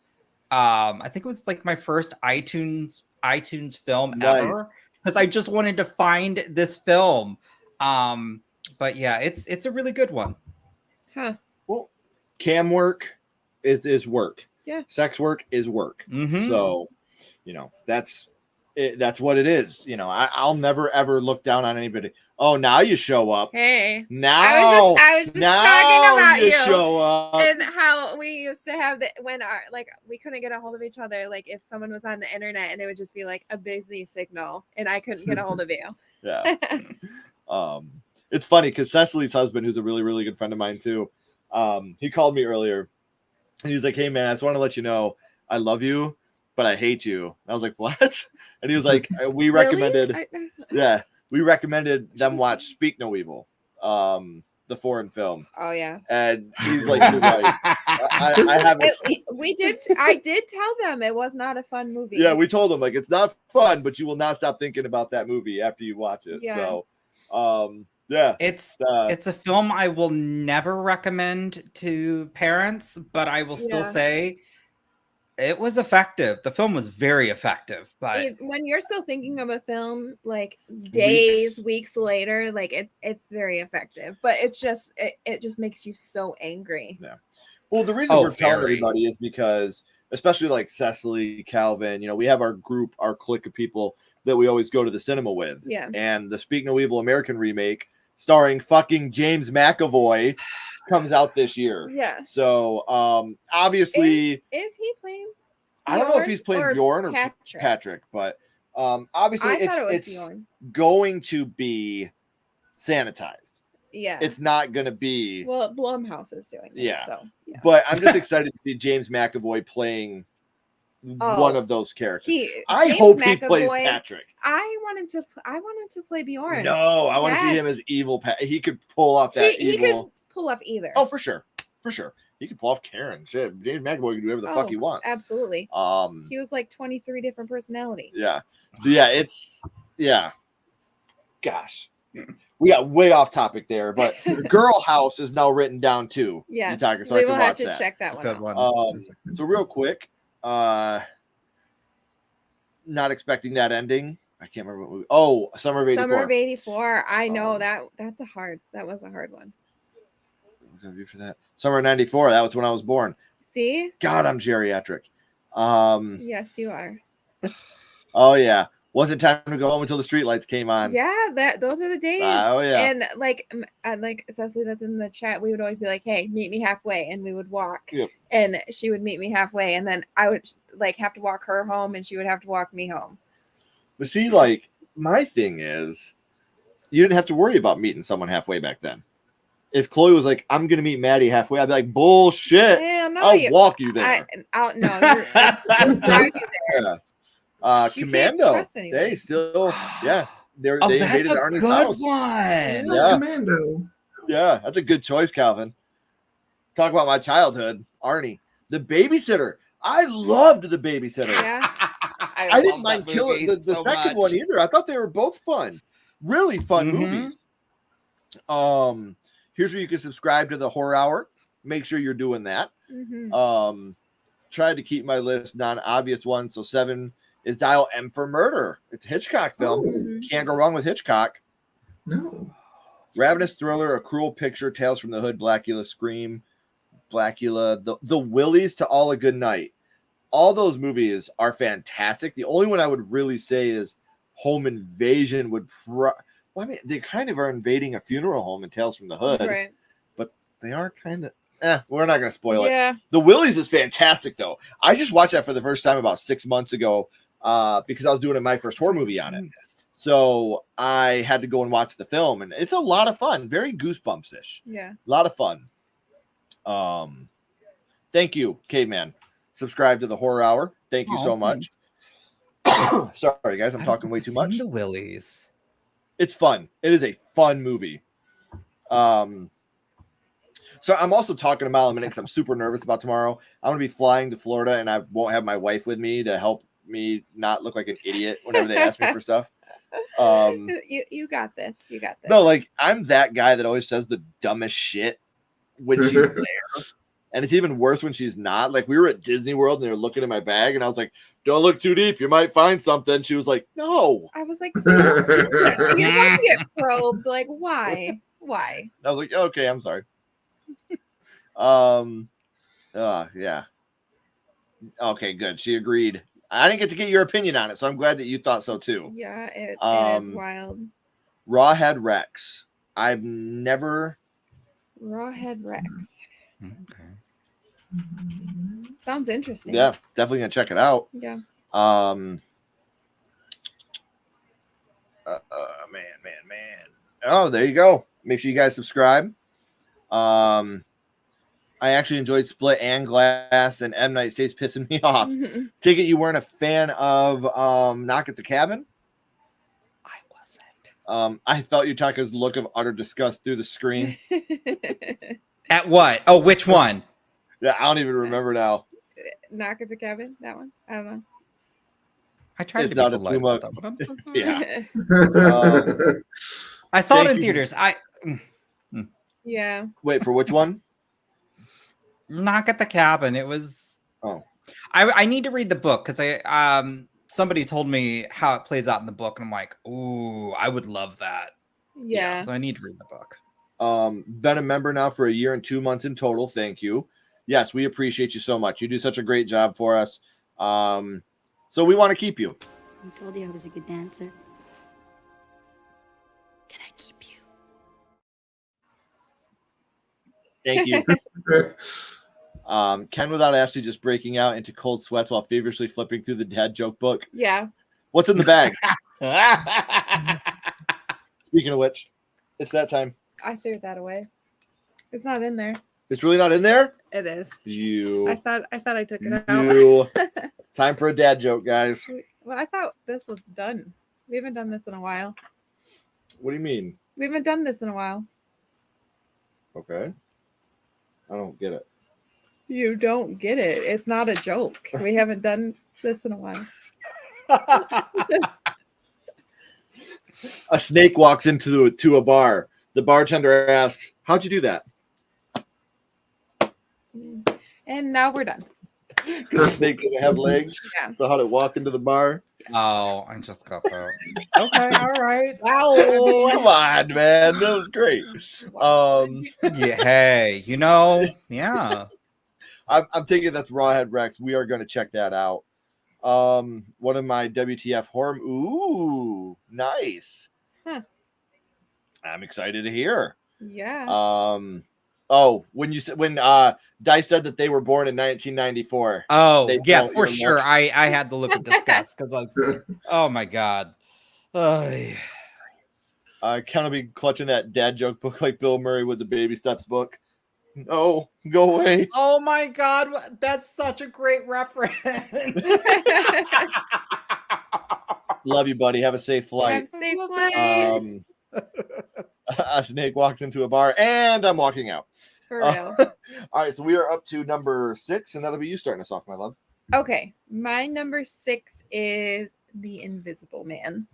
I think it was like my first iTunes film ever, because I just wanted to find this film. But yeah, it's a really good one. Huh. Well, cam work is work. Yeah. Sex work is work. Mm-hmm. So, that's what it is. You know, I'll never ever look down on anybody. Oh, now you show up. Hey, Now I was just talking about you show up. and how we used to have when we couldn't get a hold of each other. Like if someone was on the internet and it would just be like a busy signal, and I couldn't get a hold of you. Yeah. It's funny because Cecily's husband, who's a really, really good friend of mine too, he called me earlier and he's like, "Hey man, I just want to let you know I love you, but I hate you." And I was like, "What?" And he was like, "We recommended, we recommended them watch Speak No Evil, the foreign film." Oh yeah. And he's like, "You're right." I haven't. I did tell them it was not a fun movie. Yeah, we told him like it's not fun, but you will not stop thinking about that movie after you watch it. Yeah. So, yeah, it's a film I will never recommend to parents, but I will still say it was effective. The film was very effective, but when you're still thinking of a film like days, weeks later, like it's very effective. But it's just it just makes you so angry. Yeah. Well, the reason we're telling everybody is because, especially like Cecily, Calvin, you know, we have our group, our clique of people that we always go to the cinema with. Yeah. And the Speak No Evil American remake, starring fucking James McAvoy, comes out this year. Yeah. So, obviously, is he playing? I don't know if he's playing Bjorn or Patrick, but obviously it's going to be sanitized. Yeah. It's not going to be. Well, Blumhouse is doing it. Yeah. So, yeah. But I'm just excited to see James McAvoy playing one of those characters. I hope he plays Patrick. I want him to play Bjorn. No, I want to see him as evil. He could pull off that evil. He could pull off either. Oh, for sure. For sure. He could pull off Karen. Shit, James McAvoy can do whatever the fuck he wants. Absolutely. He was like 23 different personalities. Yeah. So yeah, gosh. We got way off topic there, but Girl House is now written down too. Yeah. Yutaka, so we I can will have watch to that. check that one Good out. one. So real quick, not expecting that ending. I can't remember what movie. Oh, Summer of '84. Summer of '84. I know that was a hard one. What can I do for that? Summer of '94. That was when I was born. See? God, I'm geriatric. Yes, you are. Oh yeah. Wasn't time to go home until the streetlights came on. Yeah, those are the days. Oh yeah. And like Cecily, that's in the chat, we would always be like, "Hey, meet me halfway," and we would walk. Yep. And she would meet me halfway, and then I would like have to walk her home, and she would have to walk me home. But see, like my thing is, you didn't have to worry about meeting someone halfway back then. If Chloe was like, "I'm gonna meet Maddie halfway," I'd be like, "Bullshit! Yeah, no, I'll walk you there." I'll drive you there. Yeah. You Commando. can't trust anyone. They still, yeah. They that's invaded a Arnie's good house. one. Yeah. Commando. Yeah, that's a good choice, Calvin. Talk about my childhood, Arnie, the babysitter. I loved the babysitter. Yeah. I didn't mind killing the second one either. I thought they were both fun, really fun movies. Here's where you can subscribe to the Horror Hour. Make sure you're doing that. Mm-hmm. Tried to keep my list non-obvious ones. So 7 is Dial M for Murder. It's a Hitchcock film. Mm-hmm. Can't go wrong with Hitchcock. No. Ravenous Thriller, A Cruel Picture, Tales from the Hood, Blackula, Scream, Blackula, the Willies to All a Good Night. All those movies are fantastic. The only one I would really say is Home Invasion would I mean, they kind of are invading a funeral home in Tales from the Hood, Right. but they are kind of, we're not going to spoil Yeah. it. The Willies is fantastic, though. I just watched that for the first time about 6 months ago because I was doing my first horror movie on it. So I had to go and watch the film, and it's a lot of fun. Very Goosebumps-ish. Yeah. A lot of fun. Thank you, Caveman. Subscribe to the Horror Hour. Thank you so much. Sorry, guys. I'm talking way too much. The Willies. It's fun. It is a fun movie. So I'm also talking to Mile a Minute because I'm super nervous about tomorrow. I'm going to be flying to Florida, and I won't have my wife with me to help me not look like an idiot whenever they ask me for stuff. You got this. You got this. No, like I'm that guy that always says the dumbest shit when she's there. And it's even worse when she's not. Like we were at Disney World and they were looking in my bag and I was like, "Don't look too deep. You might find something." She was like, "No." I was like, you don't want to get probed. Like, why? Why? I was like, "Okay, I'm sorry." Yeah. Okay, good. She agreed. I didn't get to get your opinion on it, so I'm glad that you thought so too. Yeah, it is wild. Rawhead Rex. I've never. Rawhead Rex. Okay. Sounds interesting. Yeah, definitely gonna check it out. Yeah. Man. Oh, there you go. Make sure you guys subscribe. I actually enjoyed Split and Glass, and M Night Stays pissing me off. Take it you weren't a fan of Knock at the Cabin? I wasn't. I felt Yutaka's look of utter disgust through the screen. At what? Oh, which one? Yeah, I don't even remember now. Knock at the Cabin. That one. I don't know. I tried It's to be not a polite Puma. about that, but I'm so sorry. Yeah. I saw it Thank in you. theaters. Yeah. Wait, for which one? Knock at the Cabin. It was. Oh. I need to read the book because somebody told me how it plays out in the book, and I'm like, ooh, I would love that. Yeah. So I need to read the book. Been a member now for a year and 2 months in total. Thank you. Yes, we appreciate you so much. You do such a great job for us. So we want to keep you. I told you I was a good dancer. Can I keep you? Thank you. Ken without Ashley just breaking out into cold sweats while feverishly flipping through the dad joke book. Yeah. What's in the bag? Speaking of which, it's that time. I threw that away. It's not in there. It's really not in there? It is. You. I thought I took it out. You. Time for a dad joke, guys. Well, I thought this was done. We haven't done this in a while. What do you mean? We haven't done this in a while. Okay. I don't get it. You don't get it. It's not a joke. We haven't done this in a while. A snake walks into a bar. The bartender asks, "How'd you do that?" And now we're done. Because the snake doesn't have legs. Yeah. So how'd it walk into the bar? Oh, I just got that. Okay, all right. Wow. Come on, man. That was great. Yeah, hey, yeah. I'm taking that's Rawhead Rex. We are going to check that out. One of my WTF horror. Ooh, nice. Huh. I'm excited to hear. Yeah. When Dice said that they were born in 1994. Oh, They yeah, felt for your sure. look. I had to look at disgust because oh my god. Ken will be clutching that dad joke book like Bill Murray with the Baby Steps book. No, go away. Oh my god, that's such a great reference. Love you, buddy. Have a safe flight. Have a safe flight. A snake walks into a bar, and I'm walking out. For real. All right, so we are up to number 6, and that'll be you starting us off, my love. Okay. My number 6 is The Invisible Man.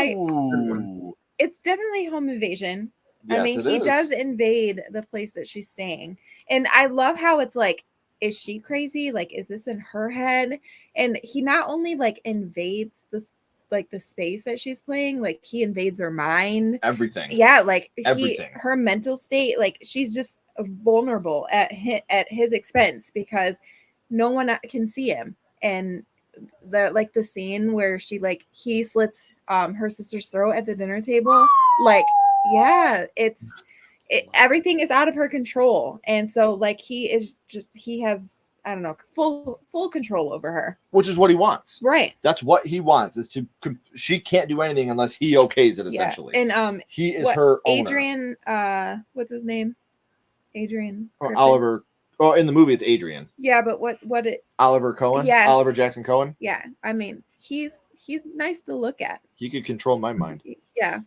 Ooh. It's definitely home invasion. Yes, I mean, it he is. does invade the place that she's staying. And I love how it's like, is she crazy? Like, is this in her head? And he not only like invades this, like the space that she's playing, like he invades her mind. Everything. Yeah, like Everything. her mental state, like she's just vulnerable at his expense because no one can see him. And the scene where he slits her sister's throat at the dinner table, yeah, everything is out of her control. And so like he has, I don't know, full control over her. Which is what he wants. Right. That's what he wants, is she can't do anything unless he okays it, essentially. Yeah. And he is her owner. Adrian, what's his name? Adrian. Or Oliver. Oh, in the movie it's Adrian. Yeah, but what Oliver Cohen? Yes. Oliver Jackson Cohen? Yeah. I mean, he's nice to look at. He could control my mind. Yeah.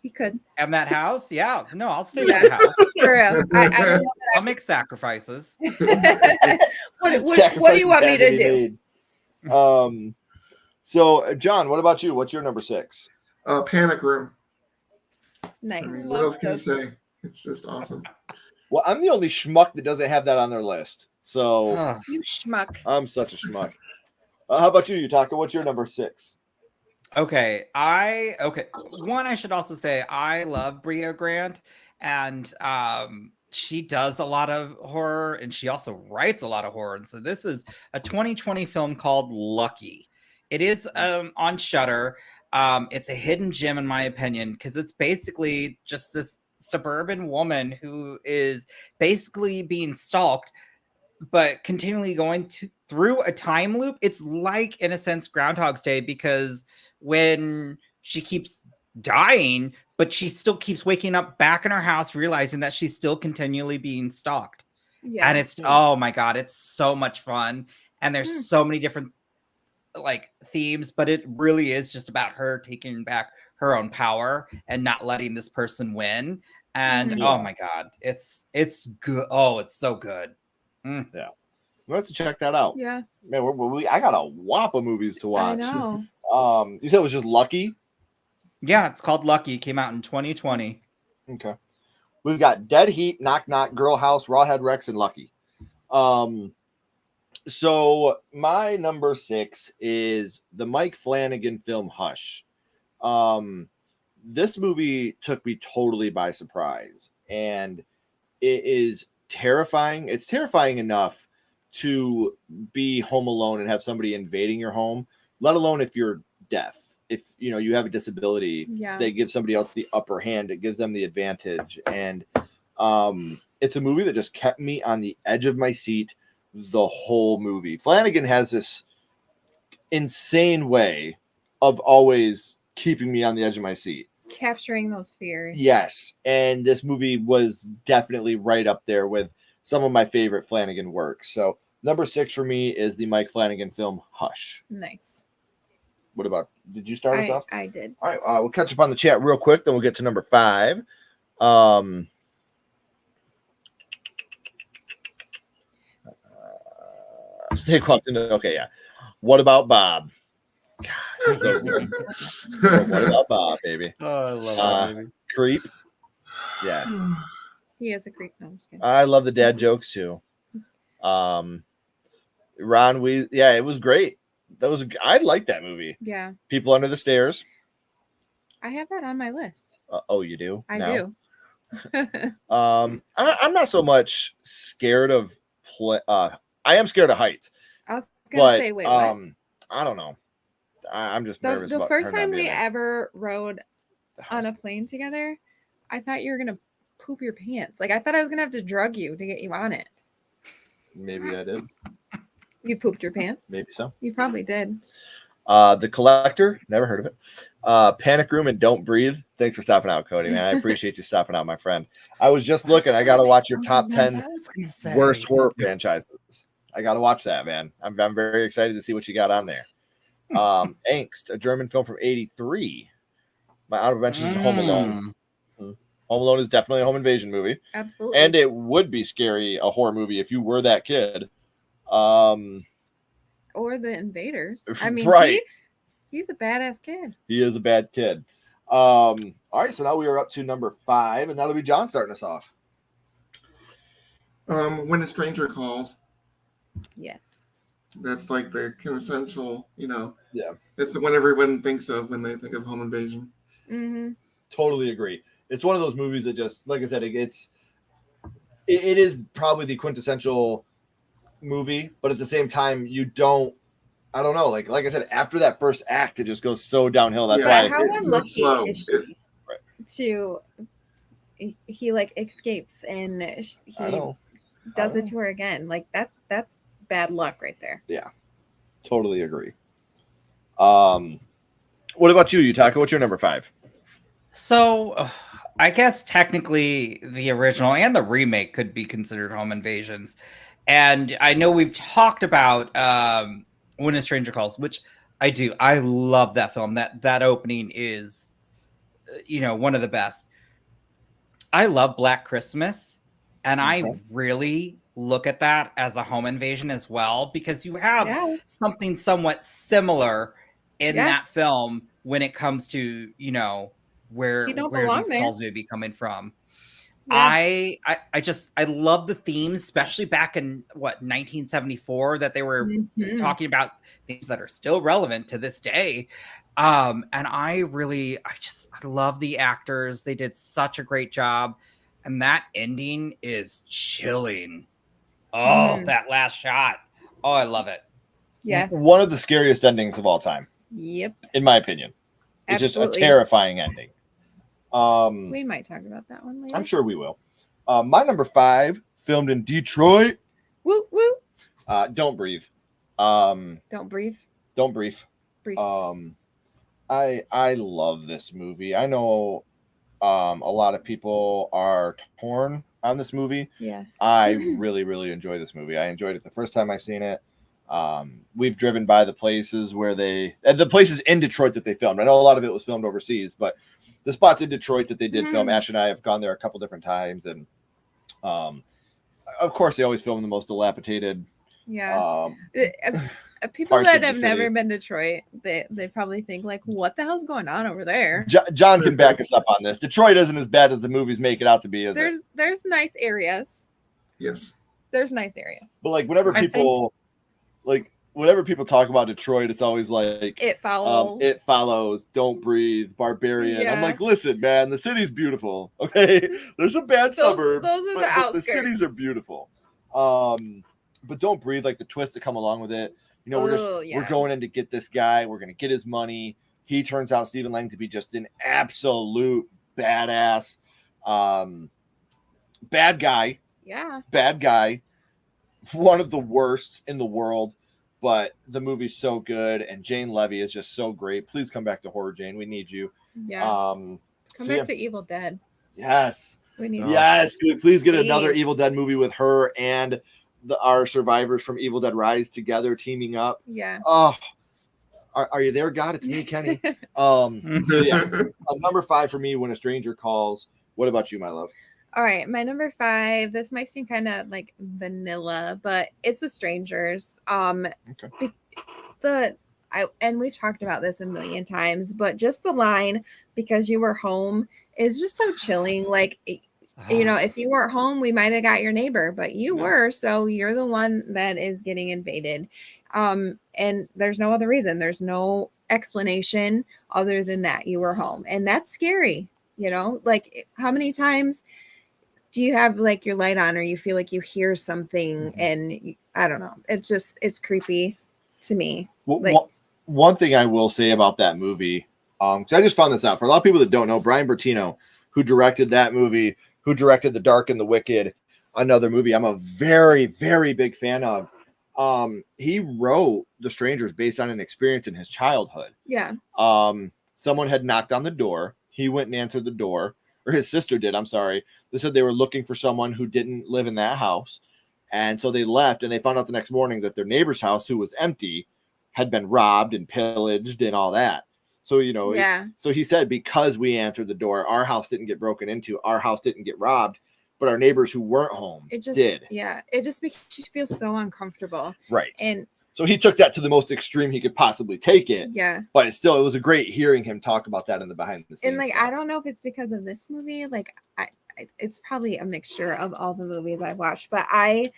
He could. And that house? Yeah. No, I'll stay Yeah. in the house. For real. I don't know I'll make sacrifices. what do you want me to do? So John, what about you? What's your number 6? Panic Room. Nice. I mean, what else can you say? It's just awesome. Well, I'm the only schmuck that doesn't have that on their list. So You schmuck. I'm such a schmuck. How about you, Yutaka? What's your number 6? Okay. One, I should also say I love Bria Grant, and she does a lot of horror and she also writes a lot of horror. And so this is a 2020 film called Lucky. It is on Shudder. It's a hidden gem in my opinion, because it's basically just this suburban woman who is basically being stalked, but continually going through a time loop. It's like, in a sense, Groundhog's Day, because when she keeps dying, but she still keeps waking up back in her house, realizing that she's still continually being stalked. Yeah. And it's, oh my God, it's so much fun. And there's so many different like themes, but it really is just about her taking back her own power and not letting this person win. And oh my God, it's good. Oh, it's so good. Yeah, we'll have to check that out. Yeah, man, I got a whop of movies to watch. I know. You said it was just Lucky? Yeah, it's called Lucky. It came out in 2020. Okay. We've got Dead Heat, Knock Knock, Girl House, Rawhead Rex, and Lucky. So my number 6 is the Mike Flanagan film Hush. This movie took me totally by surprise, and it is terrifying. It's terrifying enough to be home alone and have somebody invading your home, let alone if you're deaf. If you have a disability, they give somebody else the upper hand. It gives them the advantage, and it's a movie that just kept me on the edge of my seat the whole movie. Flanagan has this insane way of always keeping me on the edge of my seat, Capturing those fears. Yes, and this movie was definitely right up there with some of my favorite Flanagan work. So number 6 for me is the Mike Flanagan film Hush. Nice. What about, did you start us off? I did. All right, we'll catch up on the chat real quick, then we'll get to number 5. Stay quiet. Okay, yeah. What about Bob? God, so good. What about Bob, baby? Oh, I love that movie. Creep. Yes. He is a creep. No, I'm just kidding. I love the dad jokes too. Ron Weasley. Yeah, it was great. I like that movie. Yeah. People Under the Stairs. I have that on my list. Oh, you do? I do. I'm not so much scared of I am scared of heights. I was gonna say, wait, what? I don't know. I'm just nervous. The about first her not time being we there. ever rode on a plane together, I thought you were gonna poop your pants. Like I thought I was gonna have to drug you to get you on it. Maybe I did. You pooped your pants? Maybe so. You probably did. The Collector, never heard of it. Panic Room and Don't Breathe. Thanks for stopping out, Cody, man. I appreciate you stopping out, my friend. I was just looking. I got to watch your top 10 worst horror franchises. I got to watch that, man. I'm very excited to see what you got on there. Angst, a German film from 1983. My honorable mention is Home Alone. Home Alone is definitely a home invasion movie. Absolutely. And it would be scary, a horror movie, if you were that kid. Or the invaders. I mean, right. He's a badass kid. He is a bad kid. All right, so now we are up to number 5, and that'll be John starting us off. When a Stranger Calls. Yes. That's like the quintessential, Yeah. That's the one everyone thinks of when they think of home invasion. Mm-hmm. Totally agree. It's one of those movies that just, like I said, it is probably the quintessential movie, but at the same time, I don't know. Like I said, after that first act, it just goes so downhill. That's why. How unlucky is she he like escapes and he does it to her again. Like that's bad luck right there. Yeah, totally agree. What about you, Yutaka? What's your number 5? So, I guess technically the original and the remake could be considered home invasions. And I know we've talked about When a Stranger Calls, which I do. I love that film. That opening is, one of the best. I love Black Christmas, and I really look at that as a home invasion as well, because you have something somewhat similar in that film when it comes to, where these calls may be coming from. Yeah. I love the themes, especially back in 1974, that they were talking about things that are still relevant to this day. And I love the actors. They did such a great job. And that ending is chilling. Oh, that last shot. Oh, I love it. Yes. One of the scariest endings of all time, Yep. in my opinion. It's Absolutely. just a terrifying ending. We might talk about that one later. I'm sure we will. My number 5, filmed in Detroit. Woo woo. Don't Breathe. Don't breathe. Don't Breathe. Breathe. I love this movie. I know a lot of people are torn on this movie. Yeah. I really, really enjoy this movie. I enjoyed it the first time I seen it. We've driven by the places where the places in Detroit that they filmed. I know a lot of it was filmed overseas, but the spots in Detroit that they did film, Ash and I have gone there a couple different times, and of course they always film the most dilapidated. Yeah. People parts that of the have city. never been to Detroit, they probably think like, what the hell's going on over there? John can back us up on this. Detroit isn't as bad as the movies make it out to be, is it? There's nice areas. Yes. There's nice areas. But like whenever people talk about Detroit, it's always like It follows. It Follows, Don't Breathe, Barbarian. I'm Yeah. like, listen, man, the city's beautiful. Okay, there's some bad suburbs. Those are the but the outskirts. cities are beautiful. But Don't Breathe, like the twists that come along with it. You know, we're going in to get this guy. We're gonna get his money. He turns out Stephen Lang to be just an absolute badass. Bad guy. Yeah. Bad guy. One of the worst in the world. But the movie's so good, and Jane Levy is just so great. Please come back to Horror Jane. We need you. Yeah. Come back to Evil Dead. Yes. We need Yes. Can we please get another Evil Dead movie with her and our survivors from Evil Dead Rise together teaming up? Yeah. Oh, are you there, God? It's me, Kenny. So yeah, number 5 for me, When a Stranger Calls. What about you, my love? All right, my number 5. This might seem kind of like vanilla, but it's The Strangers. Okay. And we've talked about this a million times, but just the line "because you were home" is just so chilling. Like, you know, if you weren't home, we might have got your neighbor, but you were, so you're the one that is getting invaded. And there's no other reason. There's no explanation other than that you were home, and that's scary. You know, like how many times do you have like your light on or you feel like you hear something and I don't know. It's creepy to me. Well, one thing I will say about that movie, because I just found this out. For a lot of people that don't know, Brian Bertino, who directed that movie, who directed The Dark and the Wicked, another movie I'm a very, very big fan of. He wrote The Strangers based on an experience in his childhood. Yeah. Someone had knocked on the door. He went and answered the door. Or his sister did, I'm sorry. They said they were looking for someone who didn't live in that house. And so they left, and they found out the next morning that their neighbor's house, who was empty, had been robbed and pillaged and all that. So, you know, so he said, because we answered the door, our house didn't get broken into, our house didn't get robbed, but our neighbors who weren't home did. Yeah, it just makes you feel so uncomfortable. Right. And so he took that to the most extreme he could possibly take it. Yeah. But it was a great hearing him talk about that in the behind the scenes. And like, stuff. I don't know if it's because of this movie. Like, it's probably a mixture of all the movies I've watched. But I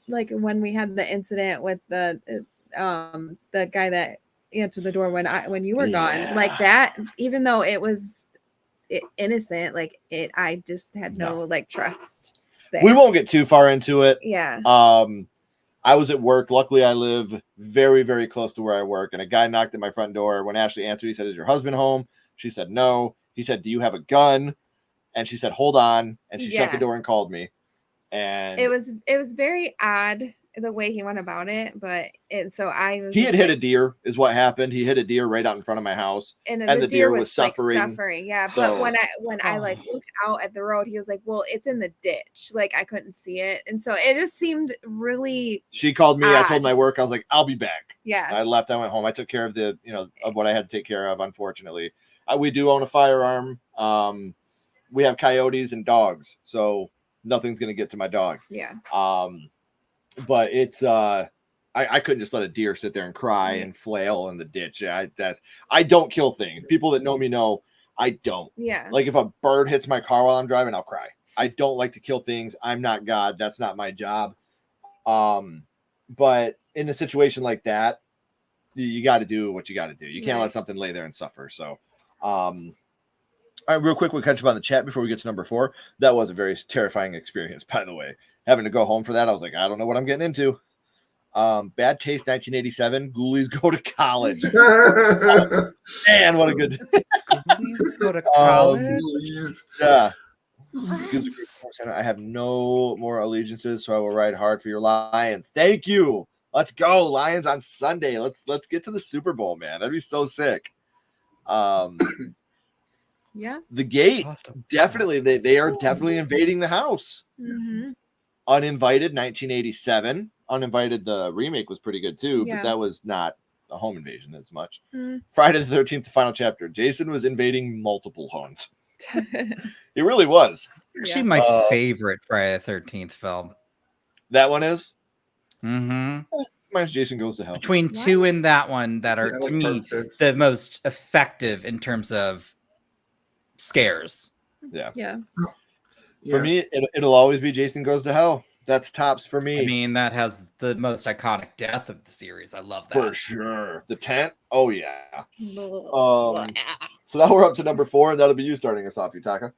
like when we had the incident with the guy that answered the door when you were gone, like that. Even though it was innocent, like I just had no like trust there. We won't get too far into it. Yeah. I was at work. Luckily, I live very, very close to where I work. And a guy knocked at my front door. When Ashley answered, he said, "Is your husband home?" She said, "No." He said, "Do you have a gun?" And she said, "Hold on." And she shut the door and called me. And it was very odd the way he went about it. But he had hit a deer is what happened. He hit a deer right out in front of my house. And the deer was suffering. Like, suffering. Yeah. So, but when I like looked out at the road, he was like, "Well, it's in the ditch." Like I couldn't see it. And so it just seemed really She called me. odd. I told my work, I was like, "I'll be back." Yeah. I left. I went home. I took care of of what I had to take care of, unfortunately. We do own a firearm. We have coyotes and dogs, so nothing's gonna get to my dog. Yeah. But it's I couldn't just let a deer sit there and cry and flail in the ditch. I don't kill things. People that know me know I don't. Yeah. Like if a bird hits my car while I'm driving, I'll cry. I don't like to kill things. I'm not God. That's not my job. But in a situation like that, you got to do what you got to do. You can't let something lay there and suffer. So, All right, real quick, we'll catch up on the chat before we get to number 4. That was a very terrifying experience, by the way. Having to go home for that, I was like, I don't know what I'm getting into. Bad Taste, 1987. Ghoulies Go to College. Man, what a good. Ghoulies Go to College. Please. Yeah. What? I have no more allegiances, so I will ride hard for your Lions. Thank you. Let's go, Lions on Sunday. Let's get to the Super Bowl, man. That'd be so sick. Yeah. The Gate, definitely. They are definitely invading the house. Mm-hmm. Uninvited, 1987. Uninvited, the remake was pretty good too, Yeah. but that was not a home invasion as much. Mm. Friday the 13th, the final chapter. Jason was invading multiple homes. He really was. Actually, my favorite Friday the 13th film. That one is? Mm-hmm. Mine's Jason Goes to Hell. Between 2 and that one that are, to me, the most effective in terms of scares. Yeah. Yeah. For me, it'll always be Jason Goes to Hell. That's tops for me. I mean, that has the most iconic death of the series. I love that. For sure. The tent? Oh, yeah. So now we're up to number 4, and that'll be you starting us off, Yutaka.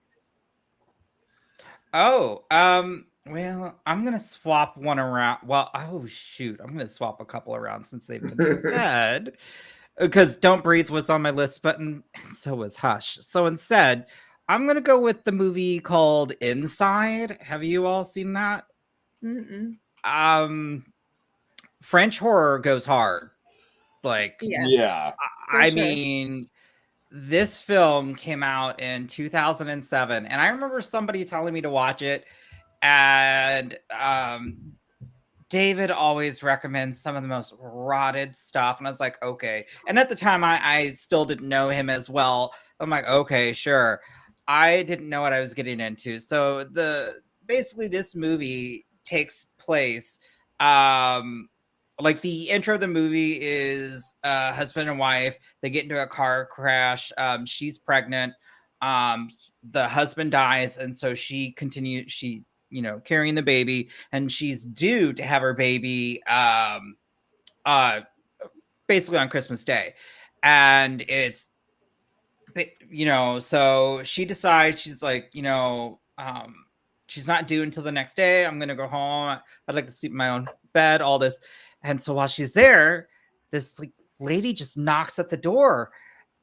Oh, well, I'm going to swap one around. Well, oh, shoot. I'm going to swap a couple around since they've been said. Because Don't Breathe was on my list, but and so was Hush. So instead, I'm going to go with the movie called Inside. Have you all seen that? Mm-mm. French horror goes hard. Like, yeah. I mean, this film came out in 2007, and I remember somebody telling me to watch it, and David always recommends some of the most rotted stuff, and I was like, okay. And at the time, I still didn't know him as well. I'm like, okay, sure. I didn't know what I was getting into. So basically this movie takes place, like the intro of the movie is husband and wife. They get into a car crash. She's pregnant. The husband dies, and so she continues. She, carrying the baby, and she's due to have her baby, basically on Christmas Day, and it's, so she decides she's like, she's not due until the next day. I'm gonna go home. I'd like to sleep in my own bed. All this. And so while she's there, this lady just knocks at the door,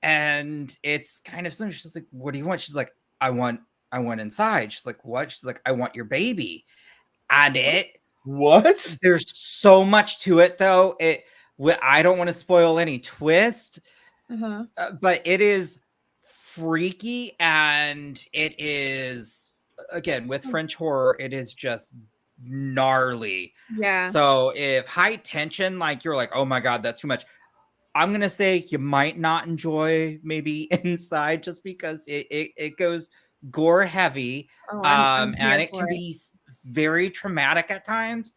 and it's kind of something. She's like, "What do you want?" She's like, I want inside." She's like, "What?" She's like, "I want your baby." And what? There's so much to it, though. I don't want to spoil any twist, but it is freaky, and it is, again, with French horror, it is just gnarly. Yeah. So if high tension, you're like, oh my God, that's too much. I'm gonna say you might not enjoy maybe Inside, just because it goes gore heavy, I'm and it can be very traumatic at times.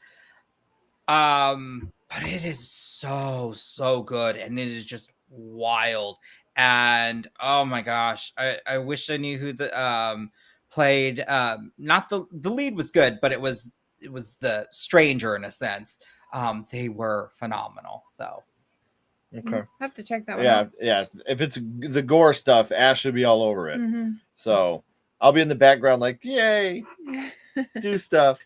But it is so good, and it is just wild. And oh my gosh, I wish I knew who the played. Not the lead was good, but it was the stranger in a sense. They were phenomenal. So okay, have to check that one out. Yeah. If it's the gore stuff, Ash should be all over it. So I'll be in the background, like, yay, do stuff.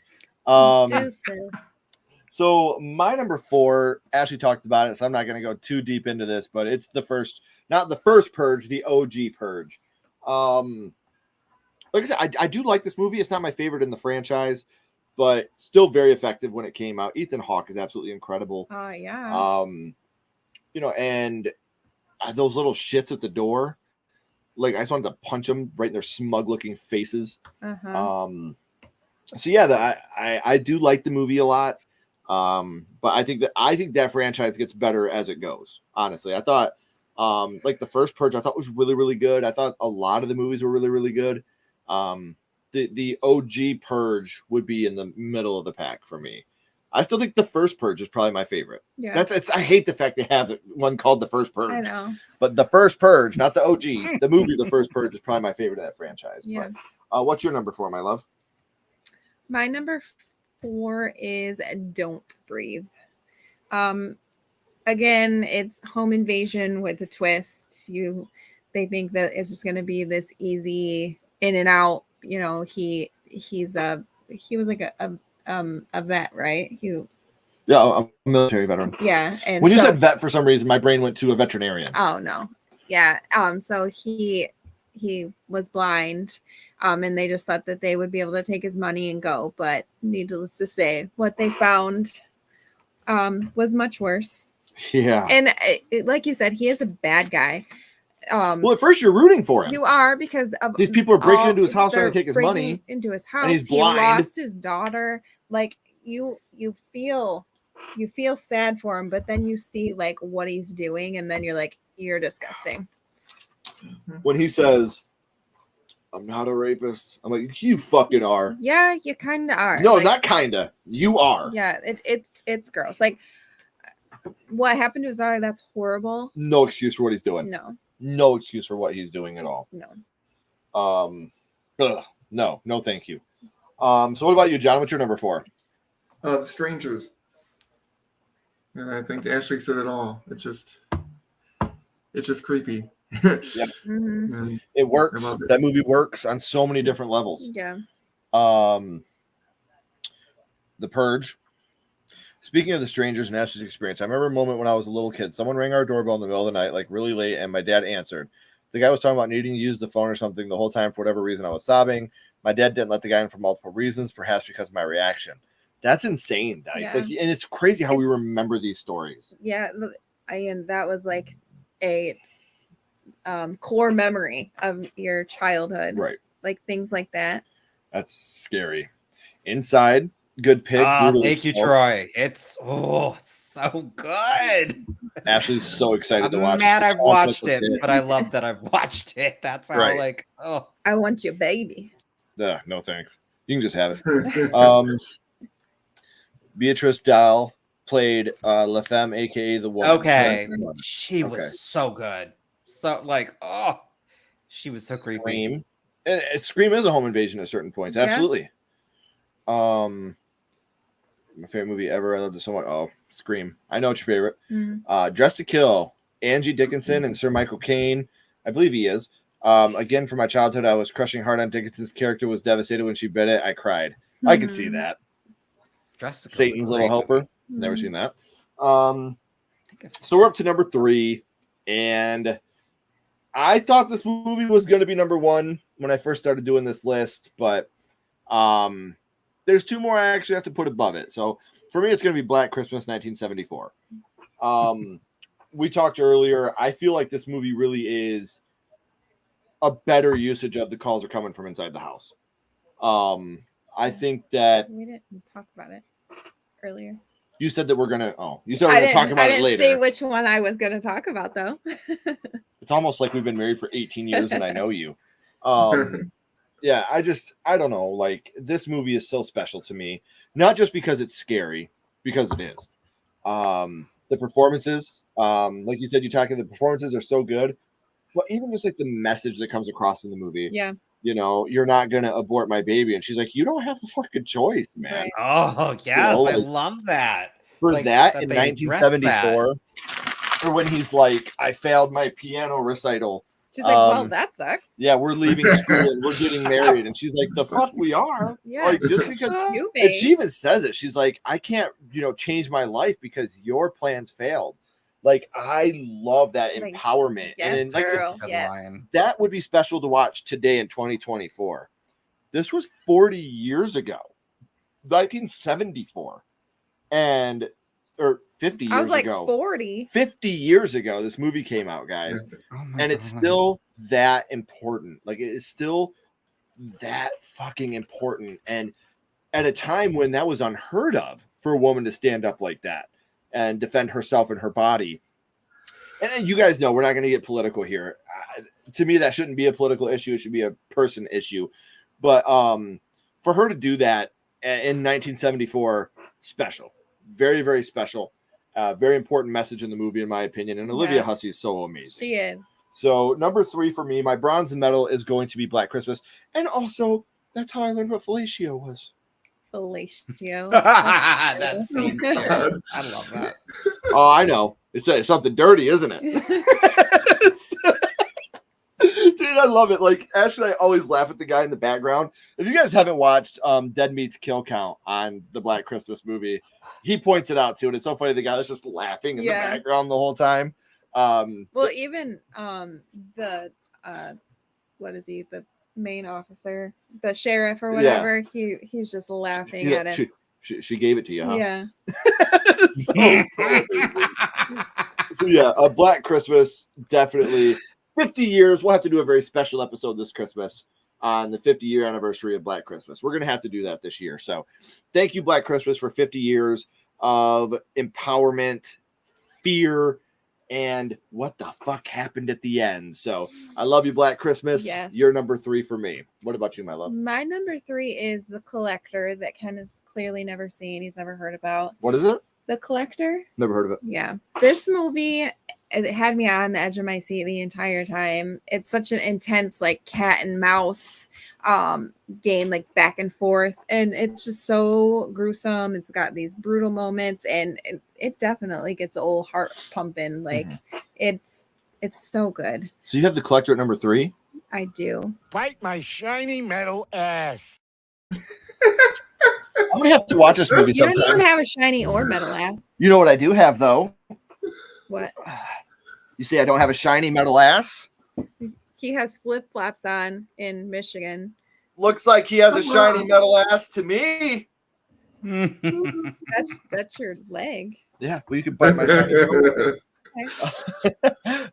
So my number 4, Ashley talked about it, so I'm not going to go too deep into this, but it's not the first Purge, the OG Purge. Like I said, I do like this movie. It's not my favorite in the franchise, but still very effective when it came out. Ethan Hawke is absolutely incredible. Yeah. And those little shits at the door, like, I just wanted to punch them right in their smug-looking faces. So yeah, I do like the movie a lot. But I think that franchise gets better as it goes. Honestly, I thought, like the first Purge, I thought was really, really good. I thought a lot of the movies were really, really good. The OG Purge would be in the middle of the pack for me. I still think the first Purge is probably my favorite. Yeah, I hate the fact they have one called the first Purge. I know, but the first Purge, not the OG, the movie, the first Purge is probably my favorite of that franchise. Yeah. But, what's your number 4, my love? My number 4 is Don't Breathe. Again, it's home invasion with a twist. they think that it's just going to be this easy in and out. You know, he was like a vet, right? Yeah, I'm a military veteran. Yeah, and When you so- said vet, for some reason, my brain went to a veterinarian. Oh no, yeah. So he was blind, and they just thought that they would be able to take his money and go. But needless to say, what they found was much worse. Yeah. And like you said, he is a bad guy. Well, at first you're rooting for him. You are, because of These people are breaking all- into his house trying to they're take his breaking money. into his house. he's He blind. lost his daughter. Like you feel sad for him, but then you see like what he's doing, and then you're like, you're disgusting. When he says, "I'm not a rapist," I'm like, "You fucking are." Yeah, you kind of are. No, Like, not kinda. You are. Yeah, it's gross. Like what happened to his daughter, that's horrible. No excuse for what he's doing. No. No excuse for what he's doing at all. No. No, thank you. So what about you, John? What's your number 4? The Strangers. And I think Ashley said it all. It's just creepy. Yeah. Mhm. And It works. I love it. That movie works on so many different levels. Yeah. The Purge. Speaking of The Strangers and Ashley's experience, I remember a moment when I was a little kid. Someone rang our doorbell in the middle of the night, like really late, and my dad answered. The guy was talking about needing to use the phone or something. The whole time, for whatever reason, I was sobbing. My dad didn't let the guy in for multiple reasons, perhaps because of my reaction. That's insane, guys. Yeah. Like, and it's crazy how we It's- remember these stories. Yeah, and that was like a core memory of your childhood. Right. Like things like that. That's scary. Inside, good pick. brutally Thank you, smoked. Troy. It's so good. Ashley's so excited to I'm watch. mad She's I've all watched with it, but I love that I've watched it. That's how Right. I want your baby. No thanks. You can just have it. Beatrice Dahl played La Femme, aka the woman. Okay. So She was Okay. so good. So she was so creepy. Scream. And Scream is a home invasion at certain points. Yeah. Absolutely. My favorite movie ever. I loved it so much. Oh, Scream. I know it's your favorite. Mhm. Dressed to Kill. Angie Dickinson and Sir Michael Caine. I believe he is. Again, from my childhood, I was crushing hard on Dickinson's character. Was devastated when she bit it. I cried. I could see Mhm. that. Dressed to Kill's a Satan's Little great Helper. movie. Never Mhm. seen that. I think I've So we're up to number 3, and I thought this movie was going to be number 1 when I first started doing this list, but there's 2 more I actually have to put above it. So for me, it's going to be Black Christmas 1974. We talked earlier. I feel like this movie really is a better usage of the calls are coming from inside the house. I think that We didn't talk about it earlier. you said that we're going to, you said we're going to talk about I it didn't later. say which one I was going to talk about though. It's almost like we've been married for 18 years and I know you. Yeah, I don't know. Like, this movie is so special to me, not just because it's scary, because it is. The performances, like you said, Yutaka, the performances are so good, but even just like the message that comes across in the movie, Yeah. you know, you're not going to abort my baby. And she's like, you don't have a fucking choice, man. Right. Oh, yes. I like, love that. For Like, that in they addressed 1974, or when he's like, I failed my piano recital. She's like, well, that sucks. Yeah, we're leaving school and we're getting married. And she's like, the fuck we are. Yeah. Like, just because. You, And babe. she even says it. She's like, I can't, change my life because your plans failed. Like, I love that Like, empowerment. yes, and like, girl. Good Yes. line. that would be special to watch today in 2024. This was 40 years ago, 1974. Or 50 years I was like ago. 40. 50 years ago, this movie came out, guys. Oh my And it's God. still that important. Like, it is still that fucking important. And at a time when that was unheard of for a woman to stand up like that and defend herself and her body. And you guys know we're not going to get political here. To me, that shouldn't be a political issue. It should be a person issue. But for her to do that in 1974, special. Very, very special. Very important message in the movie, in my opinion. And Olivia Yeah. Hussey is so amazing. She is. So number 3 for me, my bronze medal is going to be Black Christmas. And also, that's how I learned what fellatio was. Fellatio. That scene too. I love that. Oh, I know. It's something dirty, isn't it? Dude, I love it. Like, Ashley and I always laugh at the guy in the background. If you guys haven't watched Dead Meat's Kill Count on the Black Christmas movie, he points it out too. And it's so funny. The guy was just laughing in the background the whole time. Well, even the what is he? The main officer, the sheriff or whatever. He's just laughing at it. She gave it to you, huh? Yeah. So yeah, a Black Christmas, definitely. 50 years. We'll have to do a very special episode this Christmas on the 50-year anniversary of Black Christmas. We're going to have to do that this year. So thank you, Black Christmas, for 50 years of empowerment, fear, and what the fuck happened at the end. So I love you, Black Christmas. Yes. You're number 3 for me. What about you, my love? My number 3 is The Collector, that Ken has clearly never seen. He's never heard about. What is it? The Collector. Never heard of it. Yeah. This movie, it had me on the edge of my seat the entire time. It's such an intense, like, cat and mouse game, like back and forth. And it's just so gruesome. It's got these brutal moments, and it definitely gets old heart pumping. Like, it's so good. So you have The Collector at number 3? I do. Bite my shiny metal ass. I'm going to have to watch this movie You don't sometime. even have a shiny or metal ass. You know what I do have, though? What? You see, I don't have a shiny metal ass. He has flip-flops on in Michigan. Looks like he has a shiny metal ass to me. That's your leg. Yeah, well, you can bite my shiny metal.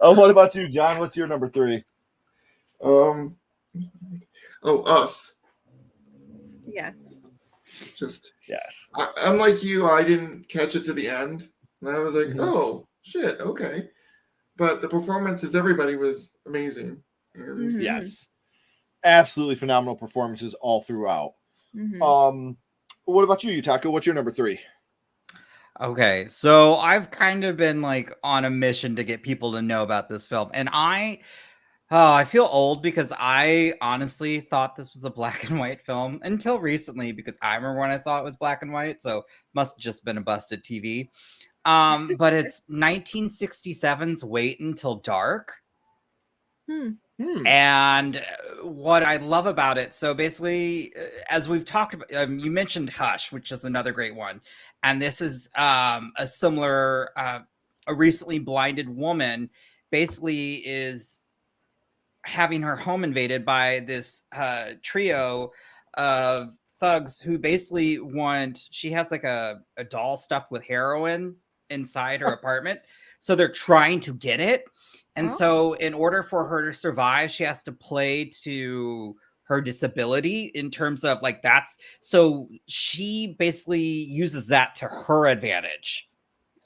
What about you, John? What's your number 3? Us. Yes. Just Yes. I'm like you. I didn't catch it to the end, and I was like, "Oh shit, okay." But the performances, everybody was amazing. And Yes. Absolutely phenomenal performances all throughout. Mhm. What about you, Yutaka? What's your number 3? Okay, so I've kind of been like on a mission to get people to know about this film, and I feel old because I honestly thought this was a black and white film until recently, because I remember when I saw it was black and white, so must have just been a busted TV. But it's 1967's Wait Until Dark. And what I love about it, so basically, as we've talked about, you mentioned Hush, which is another great one. And this is a similar, a recently blinded woman basically is having her home invaded by this trio of thugs who basically she has like a doll stuffed with heroin inside her apartment. So they're trying to get it. And so in order for her to survive, she has to play to her disability in terms of like so she basically uses that to her advantage.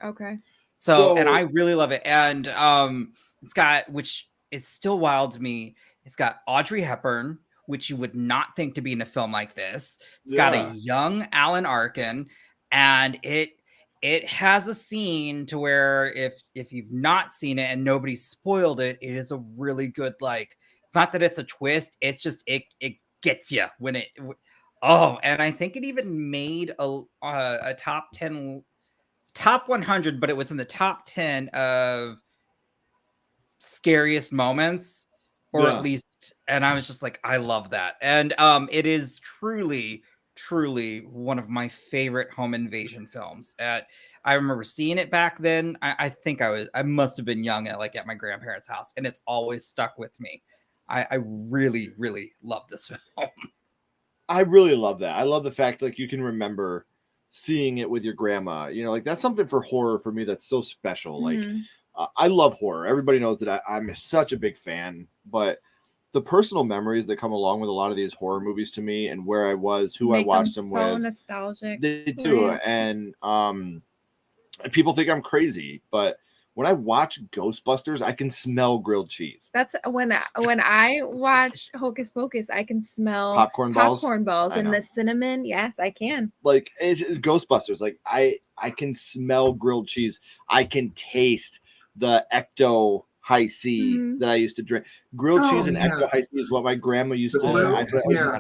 Okay. So and I really love it. And it's got, which is still wild to me, it's got Audrey Hepburn, which you would not think to be in a film like this. It's got a young Alan Arkin, and it has a scene to where if you've not seen it and nobody spoiled it, it is a really good, like, it's not that it's a twist, it's just it gets you when and I think it even made a top 100, but it was in the top 10 of scariest moments, or at least, and I was just like, I love that. And it is truly one of my favorite home invasion films. I remember seeing it back then. I think I must have been young at my grandparents' house, and it's always stuck with me. I really love this film. I really love that. I love the fact like you can remember seeing it with your grandma. You know, like that's something for horror for me that's so special. Like I love horror. Everybody knows that I'm such a big fan, but the personal memories that come along with a lot of these horror movies to me, and where I was, who I watched them so with, nostalgic. they do. And people think I'm crazy, but when I watch Ghostbusters, I can smell grilled cheese. That's when I watch Hocus Pocus, I can smell popcorn balls and the cinnamon. Yes, I can. Like it's Ghostbusters. Like I can smell grilled cheese. I can taste the Ecto High C that I used to drink. Grilled cheese and Ecto High C is what my grandma used to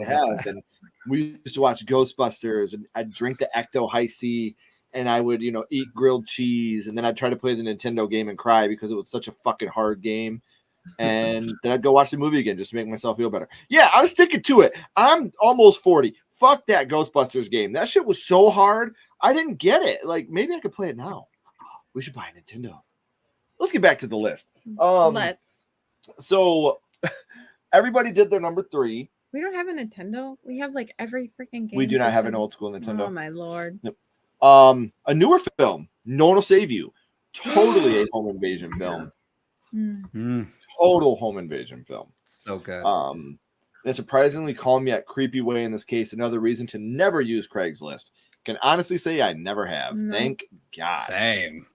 have. And we used to watch Ghostbusters, and I'd drink the Ecto High C, and I would, eat grilled cheese, and then I'd try to play the Nintendo game and cry because it was such a fucking hard game. And then I'd go watch the movie again just to make myself feel better. Yeah, I'm sticking to it. I'm almost 40. Fuck that Ghostbusters game. That shit was so hard. I didn't get it. Like, maybe I could play it now. We should buy a Nintendo. Let's get back to the list. Let's. So everybody did their number 3. We don't have a Nintendo. We have like every freaking game. We do not have an system. old school Nintendo. Oh my lord. Nope. A newer film, No One Will Save You. Totally a home invasion film. Total home invasion film. So good. And a surprisingly calm yet creepy way in this case. Another reason to never use Craigslist. Can honestly say I never have. No. Thank God. Same.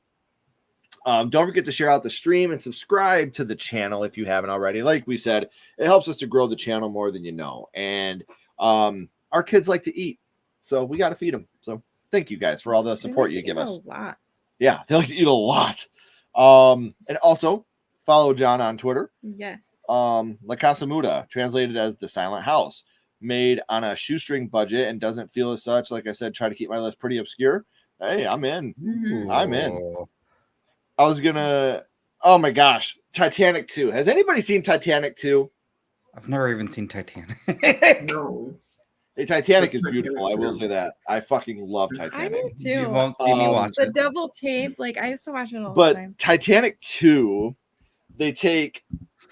Don't forget to share out the stream and subscribe to the channel if you haven't already. Like we said, it helps us to grow the channel more than you know. And our kids like to eat, so we got to feed them. So thank you guys for all the support you give us. A lot. Yeah, they like to eat a lot. And also follow John on Twitter. Yes. La Casa Muda, translated as the Silent House, made on a shoestring budget and doesn't feel as such. Like I said, try to keep my list pretty obscure. Hey, I'm in. I'm in. I was gonna. Oh my gosh, Titanic 2. Has anybody seen Titanic 2? I've never even seen Titanic. No. Hey, Titanic What's is beautiful. Titanic I will 2? say that. I fucking love I Titanic. do too. You won't see me watch The it. double tape, like I used to watch it all the But time. Titanic 2, they're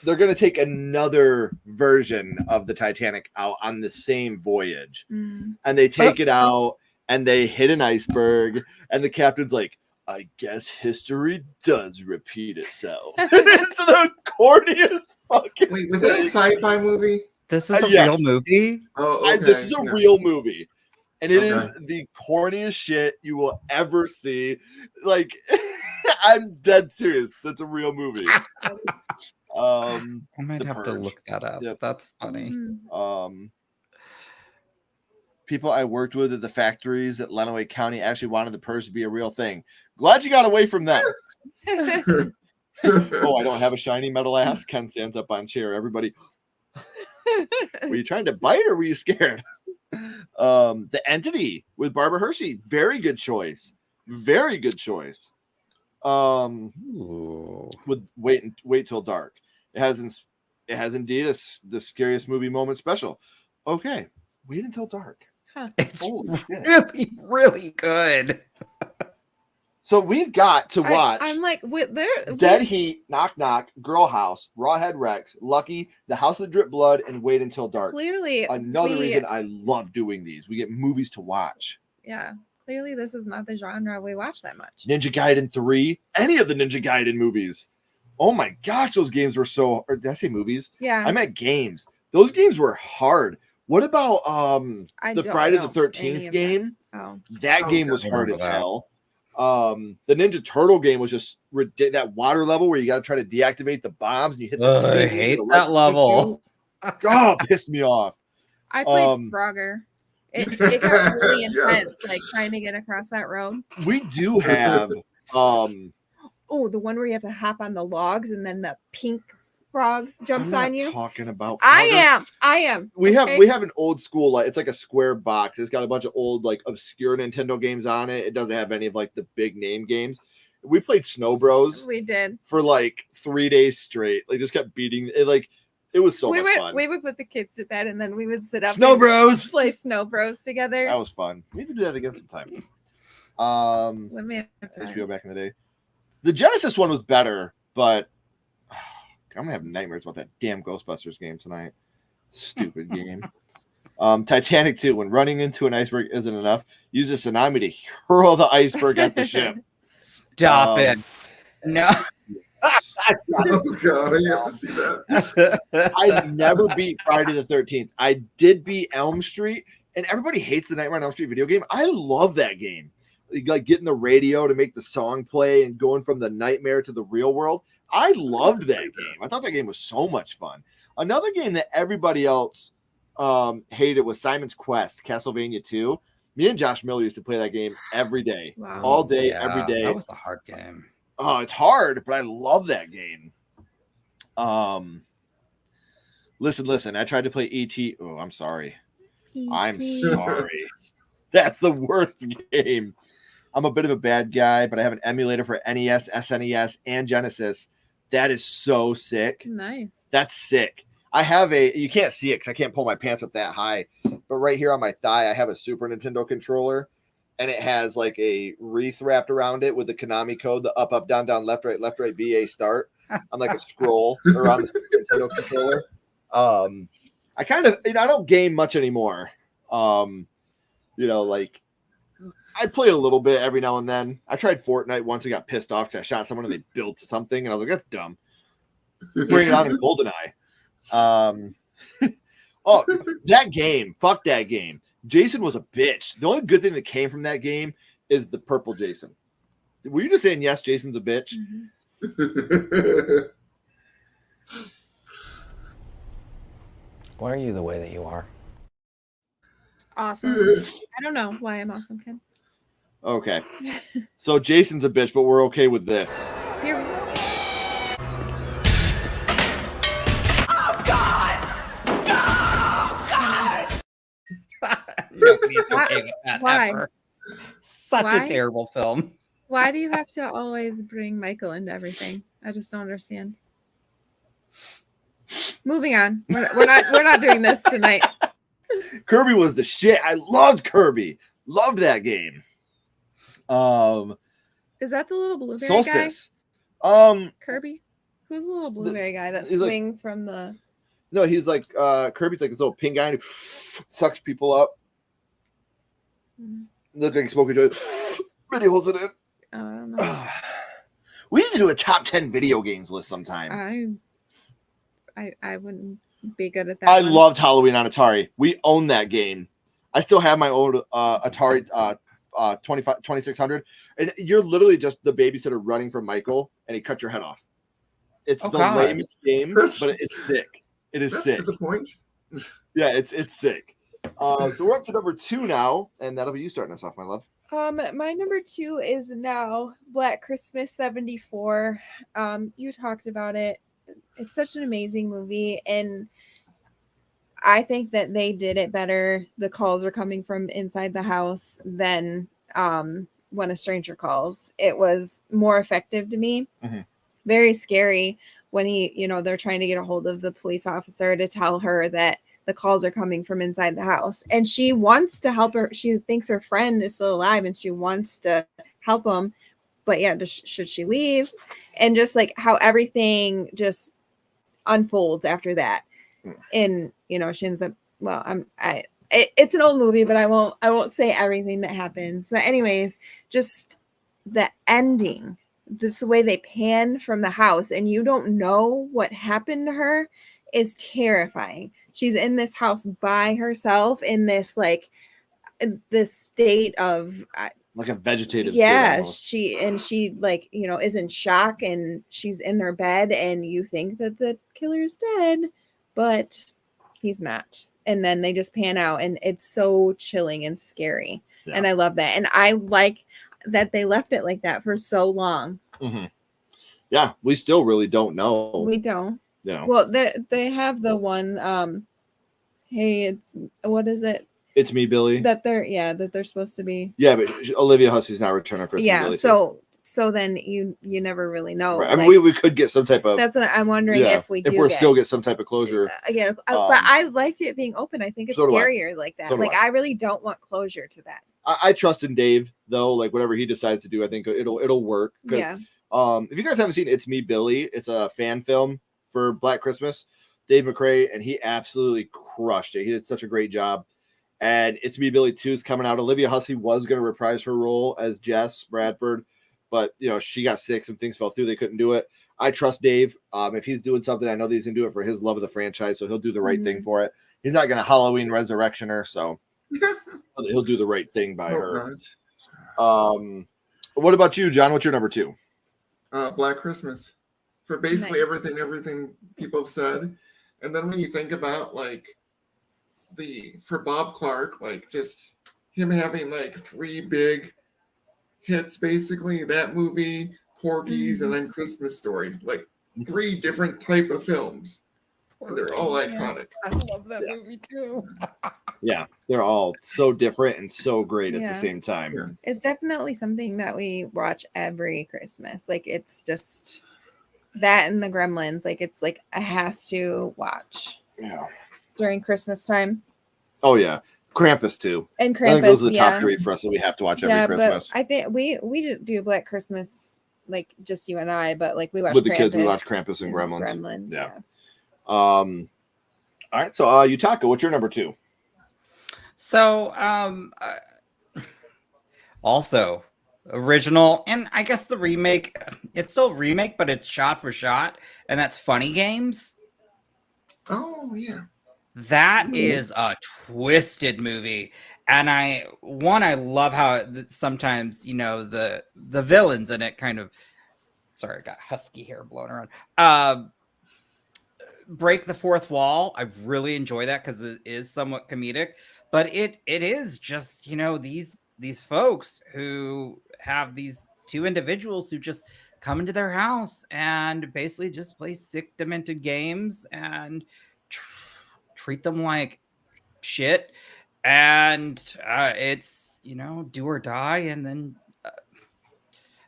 going to take another version of the Titanic out on the same voyage. And they take it out and they hit an iceberg. And the captain's like, I guess history does repeat itself. It's the corniest fucking Wait, was that a thing. sci-fi movie? This is a Yeah. real movie? Oh, okay. This is a real movie. And it is Okay. the corniest shit you will ever see. Like, I'm dead serious. That's a real movie. I might The have to Purge. look that up. Yep. That's funny. People I worked with at the factories at Lenawee County actually wanted the purge to be a real thing. Glad you got away from them. Oh, I don't have a shiny metal ass. Ken stands up on chair. Everybody, were you trying to bite or were you scared? The Entity with Barbara Hershey. Very good choice. Very good choice. Ooh. With Wait Till Dark. It has indeed the scariest movie moment special. Okay, Wait Until Dark. It's Holy shit. really, really good. So we've got to watch I'm like, Dead Heat, Knock Knock, Girl House, Rawhead Rex, Lucky, The House of Drip Blood, and Wait Until Dark. Clearly, Another reason I love doing these. We get movies to watch. Yeah, clearly this is not the genre we watch that much. Ninja Gaiden 3, any of the Ninja Gaiden movies. Oh my gosh, those games were so. Or did I say movies? Yeah, I meant games. Those games were hard. What about I the don't Friday the know 13th any of game? Oh, That game was I hard remember as that. hell. The Ninja Turtle game was just that water level where you got to try to deactivate the bombs and you hit the Ugh, I ceiling hate and that electrocute level. you. God, pissed me off. I played Um, Frogger. It got really Yes. intense, like trying to get across that road. We do have Oh, the one where you have to hop on the logs and then the pink frog jumps I'm not on you. talking about I Frogger. am. We okay? have an old school, like it's like a square box. It's got a bunch of old like obscure Nintendo games on it. It doesn't have any of like the big name games. We played Snow Bros We did. for like 3 days straight. Like just kept beating it. Like it was so much fun. We would put the kids to bed and then we would sit up Snow and Bros. play Snow Bros together. That was fun. We need to do that again sometime. When we have time. HBO back in the day. The Genesis one was better, but I'm gonna have nightmares about that damn Ghostbusters game tonight. Stupid game. Titanic 2, when running into an iceberg isn't enough, use a tsunami to hurl the iceberg at the ship. Stop it. No. Oh god, I have to see that. I never beat Friday the 13th. I did beat Elm Street, and everybody hates the Nightmare on Elm Street video game. I love that game. Like getting the radio to make the song play and going from the nightmare to the real world. I loved that game. I thought that game was so much fun. Another game that everybody else hated was Simon's Quest, Castlevania 2. Me and Josh Miller used to play that game every day. Wow. All day, Yeah, every day. That was a hard game. Oh, it's hard, but I love that game. Listen. I tried to play ET. Oh, I'm sorry. I'm sorry. That's the worst game. I'm a bit of a bad guy, but I have an emulator for NES, SNES, and Genesis. That is so sick. Nice. That's sick. I have you can't see it because I can't pull my pants up that high, but right here on my thigh, I have a Super Nintendo controller, and it has like a wreath wrapped around it with the Konami code, the up, up, down, down, left, right, B, A, start. I'm like a scroll around the Super Nintendo controller. I kind of, I don't game much anymore. Like I play a little bit every now and then. I tried Fortnite once and got pissed off because I shot someone and they built something, and I was like, that's dumb. Bring it on in GoldenEye. That game. Fuck that game. Jason was a bitch. The only good thing that came from that game is the purple Jason. Were you just saying yes, Jason's a bitch? Why are you the way that you are? Awesome. I don't know why I'm awesome, Ken. Okay. So Jason's a bitch, but we're okay with this. Here we go. Nobody's okay with that Why? ever. Such Why? a terrible film. Why do you have to always bring Michael into everything? I just don't understand. Moving on. We're not doing this tonight. Kirby was the shit. I loved Kirby. Loved that game. Is that the little blueberry Solstice. guy? Kirby? Who's the little blueberry guy that he's like- swings from the... No, he's like Kirby's like this little pink guy who sucks people up. Looks like Smokey Joe. But he holds it in. I don't know. We need to do a top 10 video games list sometime. I wouldn't be good at that. I one. loved Halloween on Atari. We own that game. I still have my old Atari 2600, and you're literally just the babysitter running from Michael, and he cut your head off. It's the God. lamest game, but it's sick. It is That's sick. to the point. Yeah, it's sick. So we're up to number 2 now, and that'll be you starting us off, my love. My number 2 is now Black Christmas 74. You talked about it. It's such an amazing movie, and I think that they did it better. The calls were coming from inside the house than when a stranger calls. It was more effective to me. Mm-hmm. Very scary when they're trying to get a hold of the police officer to tell her that the calls are coming from inside the house, and she wants to help her. She thinks her friend is still alive, and she wants to help him. But yeah, should she leave? And just like how everything just unfolds after that. And she ends up, it's an old movie, but I won't say everything that happens. But anyways, just the ending, this the way they pan from the house and you don't know what happened to her is terrifying. She's in this house by herself in this state of Like a vegetative yeah, state almost. she is in shock, and she's in her bed, and you think that the killer's dead, but he's not. And then they just pan out, and it's so chilling and scary. Yeah. And I love that. And I like that they left it like that for so long. Mm-hmm. Yeah, we still really don't know. We don't. Yeah. Well, they have the one. Hey, what is it? It's Me, Billy. That they're supposed to be. Yeah, but Olivia Hussey's not returning for It's Me, Billy. So then you never really know. Right. I mean, we could get some type of. That's what I'm wondering if we do. If we're still get some type of closure. But I like it being open. I think it's So do I. scarier like that. So do I really don't want closure to that. I trust in Dave though. Like whatever he decides to do, I think it'll work. Yeah. If you guys haven't seen It's Me, Billy, it's a fan film for Black Christmas. Dave McRae, and he absolutely crushed it. He did such a great job. And It's Me, Billy 2 is coming out. Olivia Hussey was going to reprise her role as Jess Bradford, but she got sick. Some things fell through. They couldn't do it. I trust Dave. If he's doing something, I know that he's going to do it for his love of the franchise, so he'll do the right thing for it. He's not going to Halloween resurrection her, so he'll do the right thing by her. What about you, John? What's your number 2? Black Christmas. For basically everything people have said. And then when you think about for Bob Clark, just him having 3 big hits, basically that movie, Porky's, and then Christmas Story, 3 different type of films. And they're all iconic. I love that movie too. Yeah, they're all so different and so great at the same time. Yeah. It's definitely something that we watch every Christmas. It's just that and the Gremlins. Like it's like I has to watch Yeah. during Christmas time. Oh yeah, Krampus too. And I think those are Krampus, the yeah. top 3 for us that we have to watch every Yeah, Christmas. but I think we just do Black Christmas, like just you and I. But like we watch With the Krampus kids, we watch Krampus and Gremlins. Gremlins, Yeah. All right, so Yutaka, what's your number 2? So, also original, and I guess the remake. It's still a remake, but it's shot for shot, and that's Funny Games. Oh yeah. That is a twisted movie, and I love how sometimes the villains in it kind of. Sorry, I got husky hair blowing around. Break the fourth wall. I really enjoy that because it is somewhat comedic, but it is just these folks who have these 2 individuals who just come into their house and basically just play sick, demented games and treat them like shit, and it's do or die, and then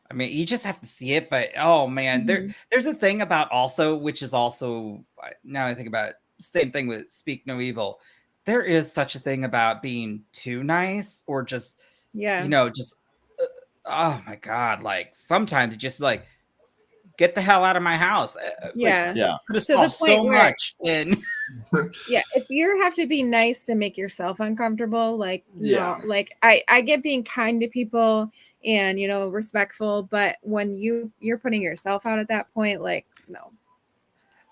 I mean, you just have to see it, but oh man, there's a thing about also, which is also, now I think about it, same thing with Speak No Evil. There is such a thing about being too nice or just, just, oh my God, like sometimes you just like, get the hell out of my house. Yeah. Yeah. Could have To the solved point so where- much in. Yeah, if you have to be nice to make yourself uncomfortable, like Yeah. no, like I get being kind to people and respectful, but when you're putting yourself out at that point, like no.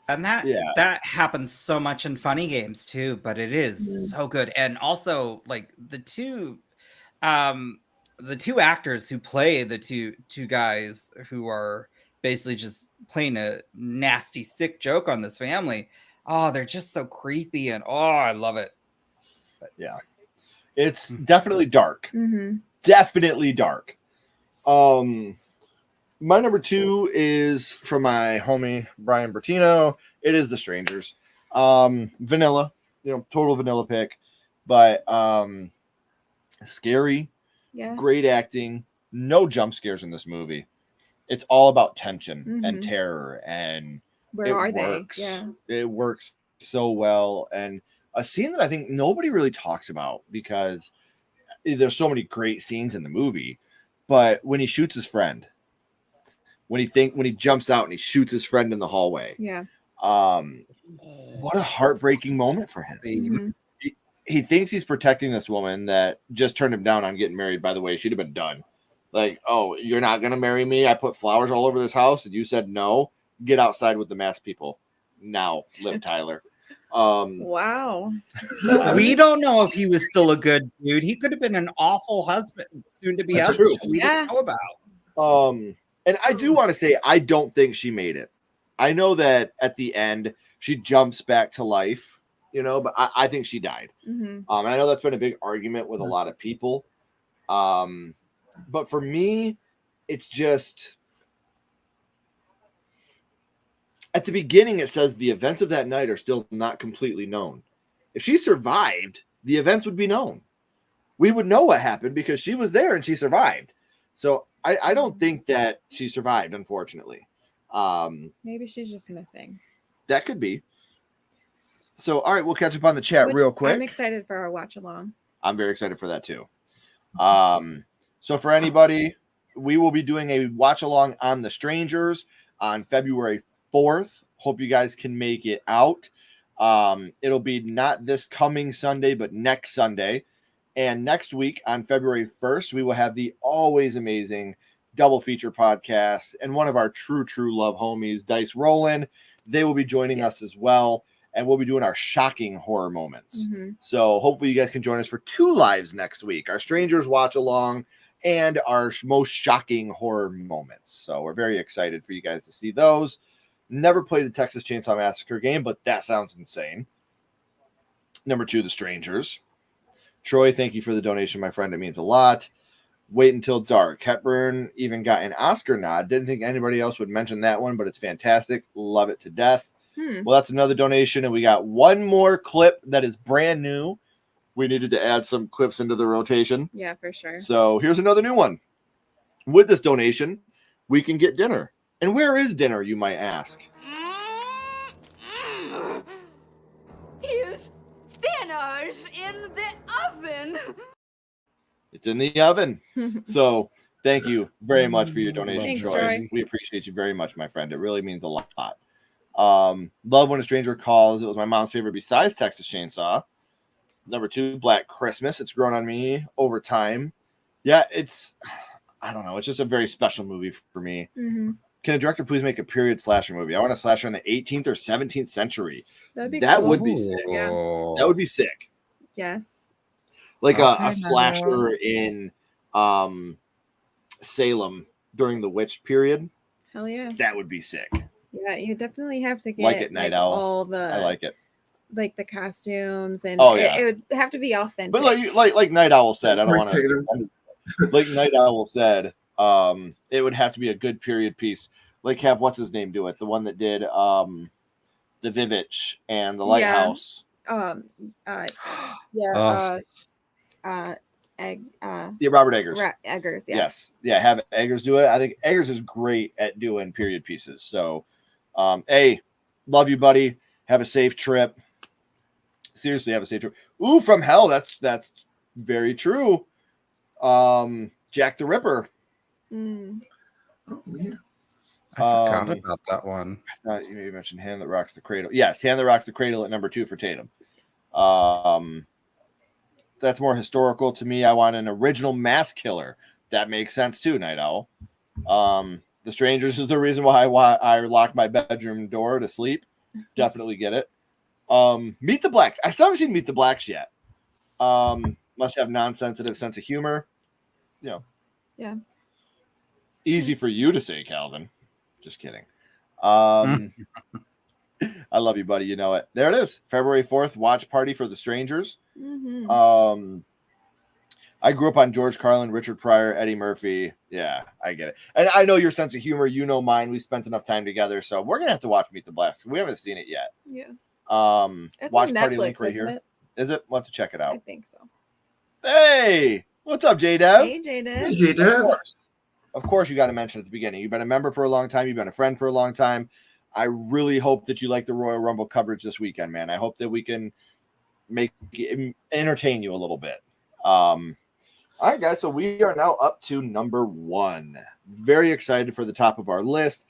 And that happens so much in Funny Games too, but it is so good. And also like the two actors who play the two guys who are basically just playing a nasty sick joke on this family. Oh, they're just so creepy, and I love it. But yeah, it's definitely dark. Mm-hmm. Definitely dark. My number 2 is from my homie Brian Bertino. It is The Strangers. Vanilla, total vanilla pick, but scary. Yeah. Great acting. No jump scares in this movie. It's all about tension and terror, and Where are works. they? Yeah. It works so well, and a scene that I think nobody really talks about because there's so many great scenes in the movie, but when he shoots his friend, when he jumps out and he shoots his friend in the hallway, what a heartbreaking moment for him. Mm-hmm. He thinks he's protecting this woman that just turned him down on getting married. By the way, she'd have been done. Like, oh, you're not gonna marry me? I put flowers all over this house, and you said no. Get outside with the masked people now, Liv Tyler. Wow. We don't know if he was still a good dude. He could have been an awful husband, soon to be That's husband. true. We don't know about. And I do want to say I don't think she made it. I know that at the end she jumps back to life, but I think she died. Mm-hmm. And I know that's been a big argument with a lot of people. But for me, it's just at the beginning, it says the events of that night are still not completely known. If she survived, the events would be known. We would know what happened because she was there and she survived. So I don't think that she survived, unfortunately. Maybe she's just missing. That could be. So, all right, we'll catch up on the chat real quick. I'm excited for our watch along. I'm very excited for that too. So for anybody, we will be doing a watch along on The Strangers on February 4th. Hope you guys can make it out. It'll be not this coming Sunday, but next Sunday. And next week on February 1st, we will have the always amazing double feature podcast and one of our true love homies, Dice Roland. They will be joining us as well. And we'll be doing our shocking horror moments. Mm-hmm. So hopefully you guys can join us for 2 lives next week. Our Strangers watch along and our most shocking horror moments. So we're very excited for you guys to see those. Never played the Texas Chainsaw Massacre game, but that sounds insane. Number 2, The Strangers. Troy, thank you for the donation, my friend. It means a lot. Wait Until Dark. Hepburn even got an Oscar nod. Didn't think anybody else would mention that one, but it's fantastic. Love it to death. Well, that's another donation, and we got one more clip that is brand new. We needed to add some clips into the rotation. Yeah, for sure. So here's another new one. With this donation, we can get dinner And where is dinner, you might ask? His dinner's in the oven. It's in the oven. So thank you very much for your donation, Thanks, Troy. Troy. We appreciate you very much, my friend. It really means a lot. Love When a Stranger Calls. It was my mom's favorite besides Texas Chainsaw. Number 2, Black Christmas. It's grown on me over time. Yeah, I don't know. It's just a very special movie for me. Mm-hmm. Can a director please make a period slasher movie? I want a slasher in the 18th or 17th century. That'd be That cool. would be sick. Yeah. That would be sick. Yes. Like Okay, a slasher in Salem during the witch period. Hell yeah. That would be sick. Yeah, you definitely have to get Like it, Night Owl. all the I like it. like the costumes and Oh, yeah. it would have to be authentic. But like Night Owl said, I don't Thanks, want to. Like Night Owl said, it would have to be a good period piece. Like have what's his name do it? The one that did the Vivitch and the Lighthouse. Robert Eggers. Eggers, Yes. Yeah, have Eggers do it. I think Eggers is great at doing period pieces. So hey, love you, buddy. Have a safe trip. Seriously, have a safe trip. Ooh, From Hell. That's very true. Jack the Ripper. Mm. Oh, yeah. I forgot about that one. I thought you mentioned Hand That Rocks the Cradle. Yes, Hand That Rocks the Cradle at number 2 for Tatum. That's more historical to me. I want an original mass killer. That makes sense too, Night Owl. The Strangers is the reason why I lock my bedroom door to sleep. Definitely get it. Meet the Blacks. I still haven't seen Meet the Blacks yet. Must have non-sensitive sense of humor. Yeah. Easy for you to say, Calvin. Just kidding. I love you, buddy. You know it. There it is. February 4th, watch party for The Strangers. Mm-hmm. I grew up on George Carlin, Richard Pryor, Eddie Murphy. Yeah, I get it. And I know your sense of humor. You know mine. We spent enough time together. So we're going to have to watch Meet the Blacks. We haven't seen it yet. Yeah. Watch on party Netflix, link right isn't here. it? Is it? We'll have to check it out. I think so. Hey, what's up, J-Dev? Hey, Jaden. Hey, J-Dev. Of course, you got to mention at the beginning. You've been a member for a long time. You've been a friend for a long time. I really hope that you like the Royal Rumble coverage this weekend, man. I hope that we can entertain you a little bit. All right, guys. So we are now up to number 1. Very excited for the top of our list.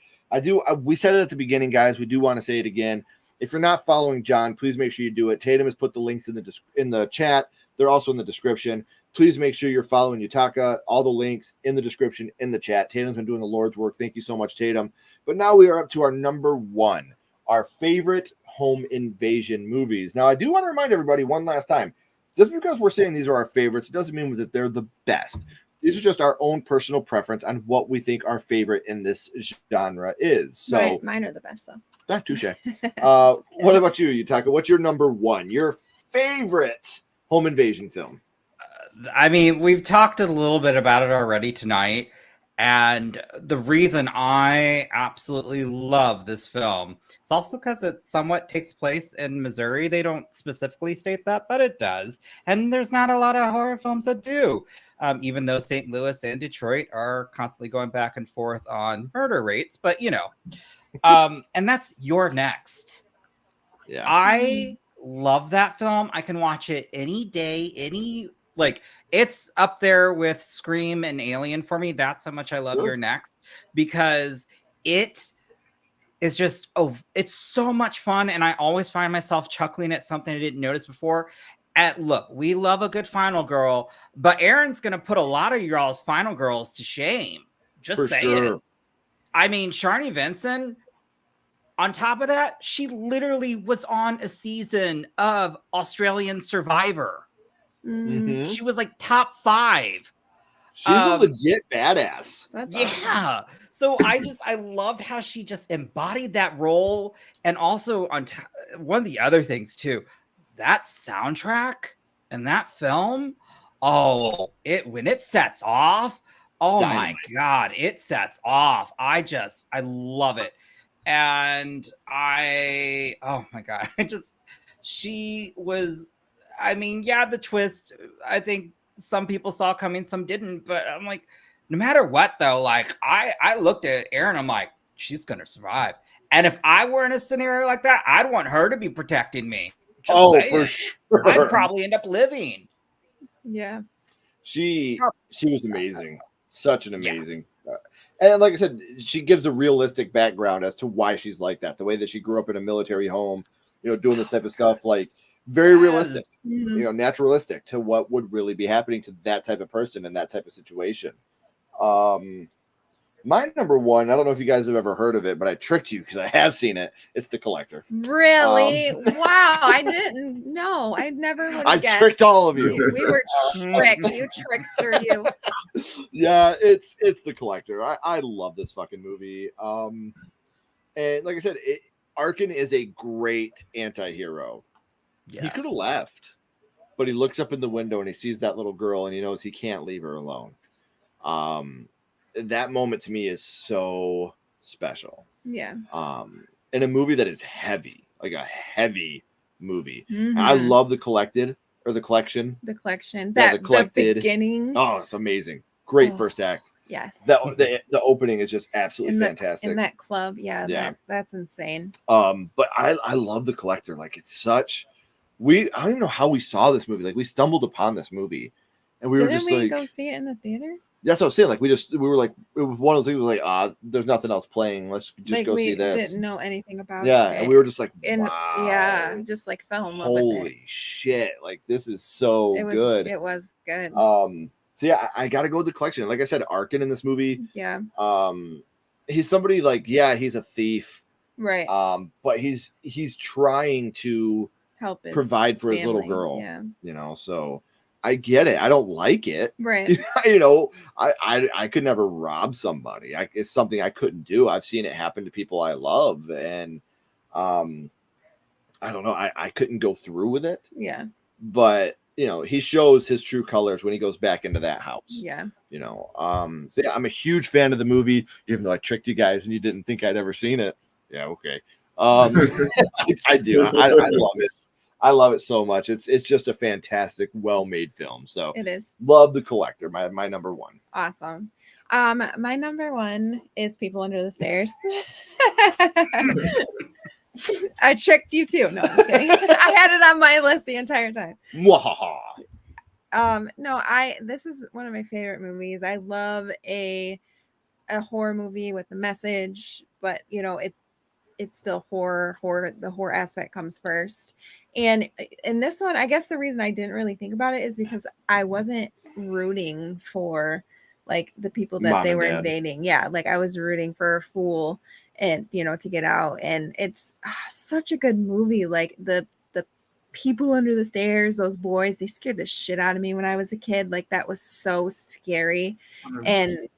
We said it at the beginning, guys. We do want to say it again. If you're not following John, please make sure you do it. Tatum has put the links in the chat. They're also in the description. Please make sure you're following Yutaka. All the links in the description, in the chat. Tatum's been doing the Lord's work. Thank you so much, Tatum. But now we are up to our number 1, our favorite home invasion movies. Now, I do want to remind everybody one last time, just because we're saying these are our favorites, doesn't mean that they're the best. These are just our own personal preference on what we think our favorite in this genre is. So Mine are the best, though. touche. What about you, Yutaka? What's your number 1? Your favorite home invasion film? I mean, we've talked a little bit about it already tonight. And the reason I absolutely love this film is also because it somewhat takes place in Missouri. They don't specifically state that, but it does. And there's not a lot of horror films that do, even though St. Louis and Detroit are constantly going back and forth on murder rates. But, and that's You're Next. Yeah. I love that film. I can watch it any day, it's up there with Scream and Alien for me. That's how much I love You're Next, because it is just, it's so much fun. And I always find myself chuckling at something I didn't notice before. Look, we love a good final girl, but Aaron's going to put a lot of y'all's final girls to shame. Just For saying. sure. I mean, Sharni Vinson, on top of that, she literally was on a season of Australian Survivor. Mhm. She was like top 5. She's a legit badass. That's Yeah. So I loved how she just embodied that role. And also one of the other things too, that soundtrack and that film, when it sets off, Dynamite. my God, it sets off. I love it. And oh my God, she was, I mean, yeah, the twist, I think some people saw coming, some didn't, but I'm like, no matter what though, like I looked at Aaron, I'm like, she's gonna survive. And if I were in a scenario like that, I'd want her to be protecting me. Just saying. For sure. I'd probably end up living. Yeah. She was amazing. Such an amazing. And like I said, she gives a realistic background as to why she's like that. The way that she grew up in a military home, doing this type of stuff, like very realistic, naturalistic to what would really be happening to that type of person in that type of situation. My number one, I don't know if you guys have ever heard of it, but I tricked you because I have seen it. It's The Collector. Really? Wow. I didn't know. I never would have I guessed. tricked all of you. We were tricked. You trickster, you. Yeah, it's The Collector. I love this fucking movie. And like I said, Arkin is a great anti-hero. Yes. He could have left, but he looks up in the window and he sees that little girl and he knows he can't leave her alone. That moment to me is so special. Yeah. In a movie that is heavy, like a heavy movie. Mm-hmm. I love The Collected or The Collection. The Collection. Yeah, The Collected. beginning. Oh, it's amazing. Great first act. Yes. The opening is just absolutely fantastic. In that club. Yeah. Yeah. That's insane. But I love The Collector. Like it's such. I don't even know how we saw this movie. Like we stumbled upon this movie, and we were just like, go see it in the theater? That's what I'm saying. Like we were like, it was one of those things. Like, there's nothing else playing. Let's just go see this. We didn't know anything about it. Yeah, and we were just like, wow. Yeah, just like fell in love with it. Holy shit! Like this is so good. It was good. So yeah, I got to go with The Collection. Like I said, Arkin in this movie. Yeah. He's somebody like, yeah, he's a thief. Right. But he's trying to help provide for family. his little girl. Yeah. So I get it. I don't like it. Right. I could never rob somebody. It's something I couldn't do. I've seen it happen to people I love, and I don't know. I couldn't go through with it. Yeah. But he shows his true colors when he goes back into that house. Yeah. So yeah, I'm a huge fan of the movie, even though I tricked you guys and you didn't think I'd ever seen it. Yeah, okay. I do. I love it. I love it so much. It's just a fantastic, well-made film. So it is. Love The Collector. My number one. Awesome. My number one is People Under the Stairs. I tricked you too. No, I'm just kidding. I had it on my list the entire time. This is one of my favorite movies. I love a horror movie with a message, but it's still horror. The horror aspect comes first. And in this one, I guess the reason I didn't really think about it is because I wasn't rooting for like the people that they were invading. Yeah, like I was rooting for a fool and to get out. And it's such a good movie. Like the people under the stairs, those boys, they scared the shit out of me when I was a kid. Like that was so scary. 100%. And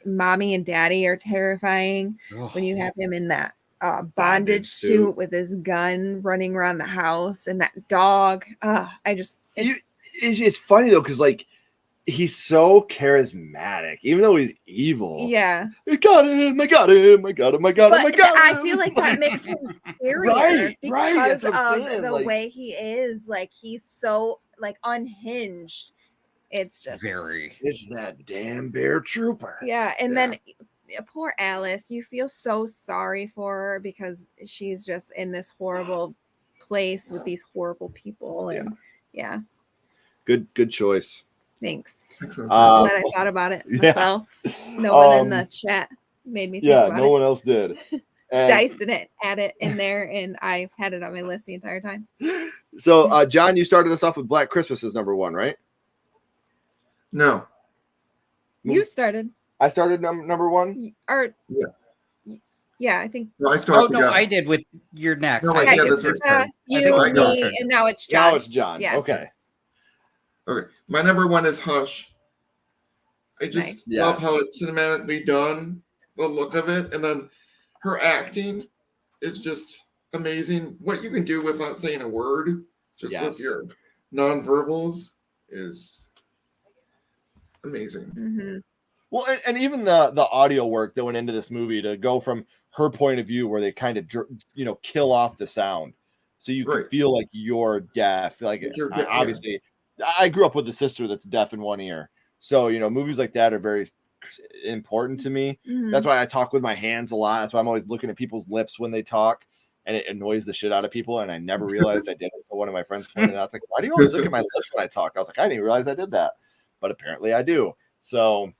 mommy and daddy are terrifying when you have him in that bondage suit with his gun running around the house and that dog. It's funny though, because like he's so charismatic, even though he's evil. Yeah. I got him. I feel like that makes him scarier because of the way he is. Like he's so like unhinged. It's just it's that damn bear trooper. Yeah. And then poor Alice, you feel so sorry for her because she's just in this horrible place with these horrible people. And yeah. Good choice. Thanks. I'm glad I thought about it myself. No one in the chat made me think about it. No one else did. Dice didn't add it in there, and I had it on my list the entire time. So, John, you started us off with Black Christmas as number one, right? No. You started. I started number one? Yeah, I think. No, I started. Oh, no, I did with your next. No, you, me, and now it's John. Now it's John. Yeah. Okay. My number one is Hush. I just love how it's cinematically done, the look of it, and then her acting is just amazing. What you can do without saying a word, just with your nonverbals, is amazing. Mm-hmm. Well, and even the audio work that went into this movie to go from her point of view, where they kind of kill off the sound, so you can feel like you're deaf. Like obviously, I grew up with a sister that's deaf in one ear, so movies like that are very important to me. Mhm. That's why I talk with my hands a lot. That's why I'm always looking at people's lips when they talk, and it annoys the shit out of people. And I never realized I did it. So one of my friends pointed out, like, why do you always look at my lips when I talk? I was like, I didn't realize I did that, but apparently I do. So,